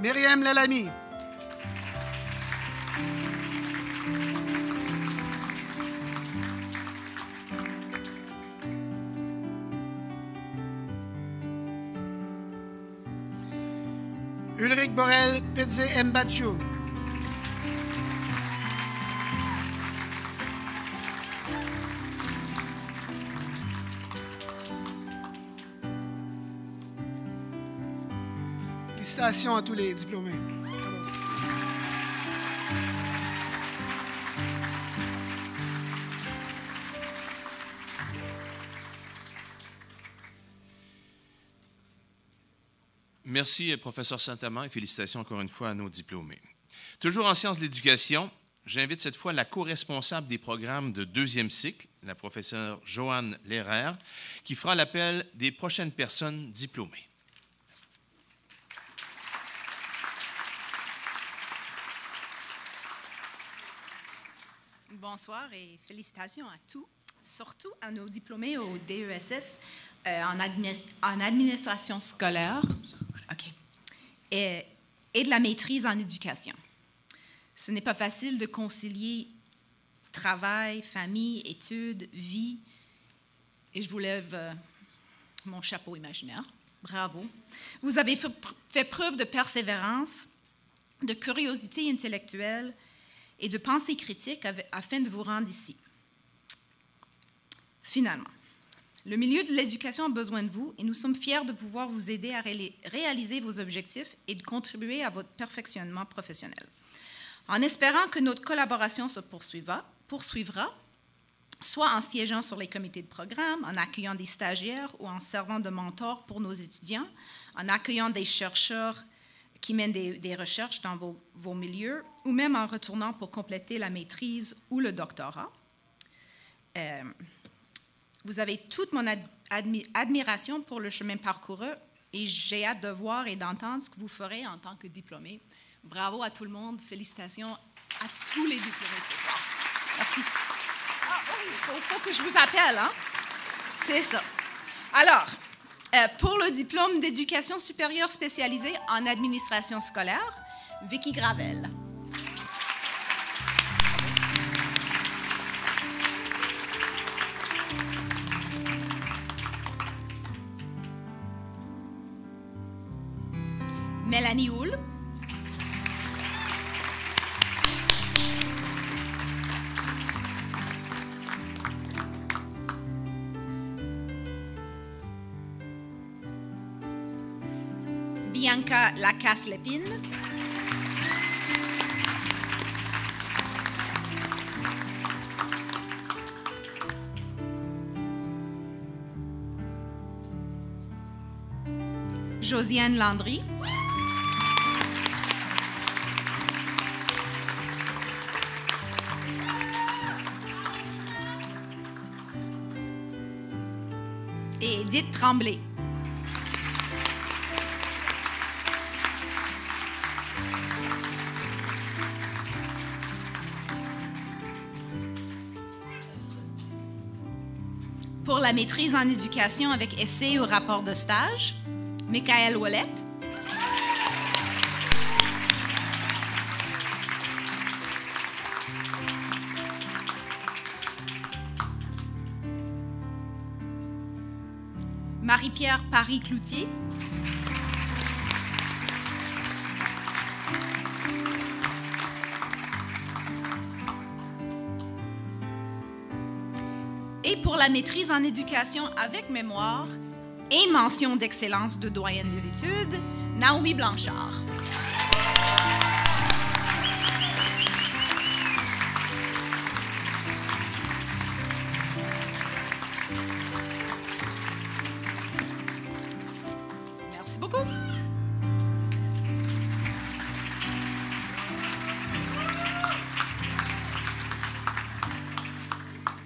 Myriam Lalami. Ulrich Borel Pedze Mbachou. Félicitations à tous les diplômés. Merci, professeur Saint-Amand, et félicitations encore une fois à nos diplômés. Toujours en sciences de l'éducation, j'invite cette fois la co-responsable des programmes de deuxième cycle, la professeure Joanne Lehrer, qui fera l'appel des prochaines personnes diplômées. Bonsoir et félicitations à tous, surtout à nos diplômés au DESS en administration scolaire. OK. Et de la maîtrise en éducation. Ce n'est pas facile de concilier travail, famille, études, vie. Et je vous lève mon chapeau imaginaire. Bravo. Vous avez fait preuve de persévérance, de curiosité intellectuelle et de pensée critique afin de vous rendre ici. Finalement, le milieu de l'éducation a besoin de vous et nous sommes fiers de pouvoir vous aider à réaliser vos objectifs et de contribuer à votre perfectionnement professionnel. En espérant que notre collaboration se poursuivra, soit en siégeant sur les comités de programme, en accueillant des stagiaires ou en servant de mentor pour nos étudiants, en accueillant des chercheurs qui mènent des recherches dans vos milieux, ou même en retournant pour compléter la maîtrise ou le doctorat. Vous avez toute mon admiration pour le chemin parcouru et j'ai hâte de voir et d'entendre ce que vous ferez en tant que diplômé. Bravo à tout le monde. Félicitations à tous les diplômés ce soir. Merci. Ah oui, il faut que je vous appelle, hein? C'est ça. Alors, pour le diplôme d'éducation supérieure spécialisée en administration scolaire, Vicky Gravel. Mélanie Houle. Bianca Lacasse-Lépine. Josiane Landry. Et Edith Tremblay. Pour la maîtrise en éducation avec essai ou rapport de stage, Michael Ouellette. Marie-Pierre Paris-Cloutier. Et pour la maîtrise en éducation avec mémoire et mention d'excellence de doyenne des études, Naomi Blanchard. Merci beaucoup.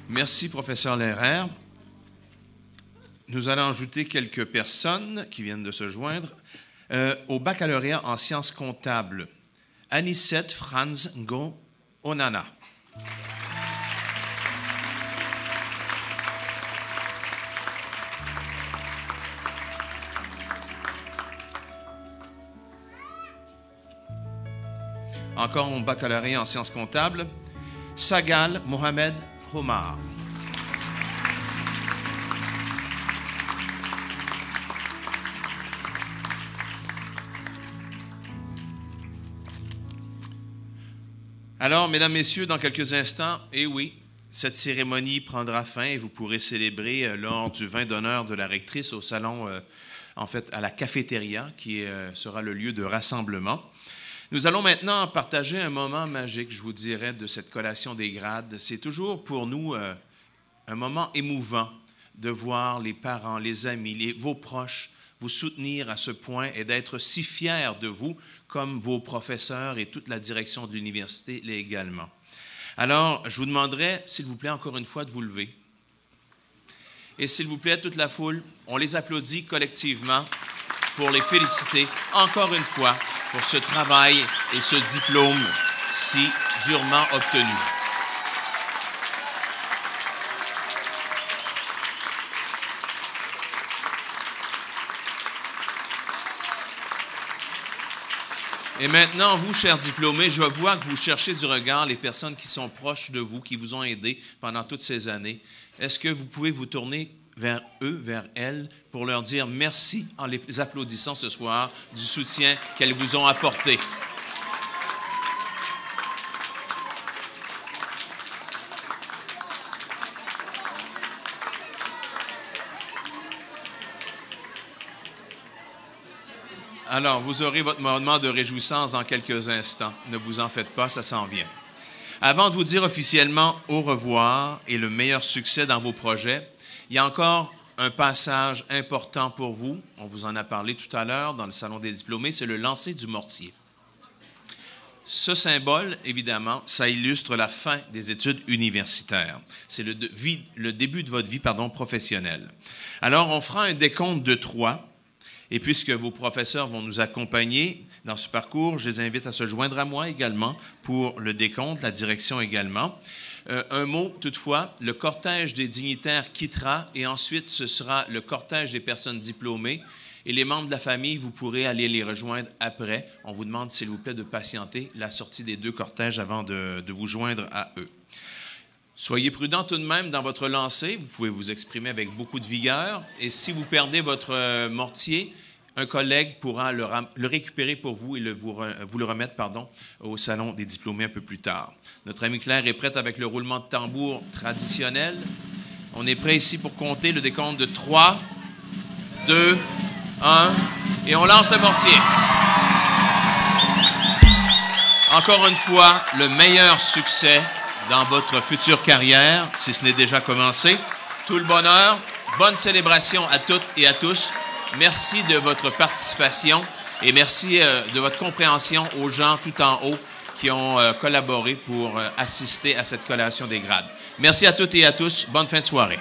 Merci, professeur Lehrer. Nous allons ajouter quelques personnes qui viennent de se joindre. Au baccalauréat en sciences comptables, Anicette Franz Ngo Onana. Encore au baccalauréat en sciences comptables, Sagal Mohamed Omar. Alors, mesdames, messieurs, dans quelques instants, eh oui, cette cérémonie prendra fin et vous pourrez célébrer lors du vin d'honneur de la rectrice au salon, en fait, à la cafétéria, qui sera le lieu de rassemblement. Nous allons maintenant partager un moment magique, je vous dirais, de cette collation des grades. C'est toujours pour nous un moment émouvant de voir les parents, les amis, vos proches vous soutenir à ce point et d'être si fiers de vous comme vos professeurs et toute la direction de l'université l'est également. Alors, je vous demanderai, s'il vous plaît, encore une fois, de vous lever. Et s'il vous plaît, toute la foule, on les applaudit collectivement pour les féliciter encore une fois pour ce travail et ce diplôme si durement obtenu. Et maintenant, vous, chers diplômés, je vois que vous cherchez du regard les personnes qui sont proches de vous, qui vous ont aidé pendant toutes ces années. Est-ce que vous pouvez vous tourner vers eux, vers elles, pour leur dire merci en les applaudissant ce soir du soutien qu'elles vous ont apporté? Alors, vous aurez votre moment de réjouissance dans quelques instants. Ne vous en faites pas, ça s'en vient. Avant de vous dire officiellement au revoir et le meilleur succès dans vos projets, il y a encore un passage important pour vous. On vous en a parlé tout à l'heure dans le Salon des diplômés, c'est le lancer du mortier. Ce symbole, évidemment, ça illustre la fin des études universitaires. C'est le début de votre vie professionnelle. Alors, on fera un décompte de 3. Et puisque vos professeurs vont nous accompagner dans ce parcours, je les invite à se joindre à moi également pour le décompte, la direction également. Un mot toutefois, le cortège des dignitaires quittera et ensuite ce sera le cortège des personnes diplômées et les membres de la famille, vous pourrez aller les rejoindre après. On vous demande s'il vous plaît de patienter la sortie des 2 cortèges avant de vous joindre à eux. Soyez prudents tout de même dans votre lancer. Vous pouvez vous exprimer avec beaucoup de vigueur. Et si vous perdez votre mortier, un collègue pourra le récupérer pour vous et vous le remettre au Salon des diplômés un peu plus tard. Notre amie Claire est prête avec le roulement de tambour traditionnel. On est prêt ici pour compter le décompte de 3, 2, 1, et on lance le mortier. Encore une fois, le meilleur succès dans votre future carrière, si ce n'est déjà commencé. Tout le bonheur, bonne célébration à toutes et à tous. Merci de votre participation et merci de votre compréhension aux gens tout en haut qui ont collaboré pour assister à cette collation des grades. Merci à toutes et à tous. Bonne fin de soirée.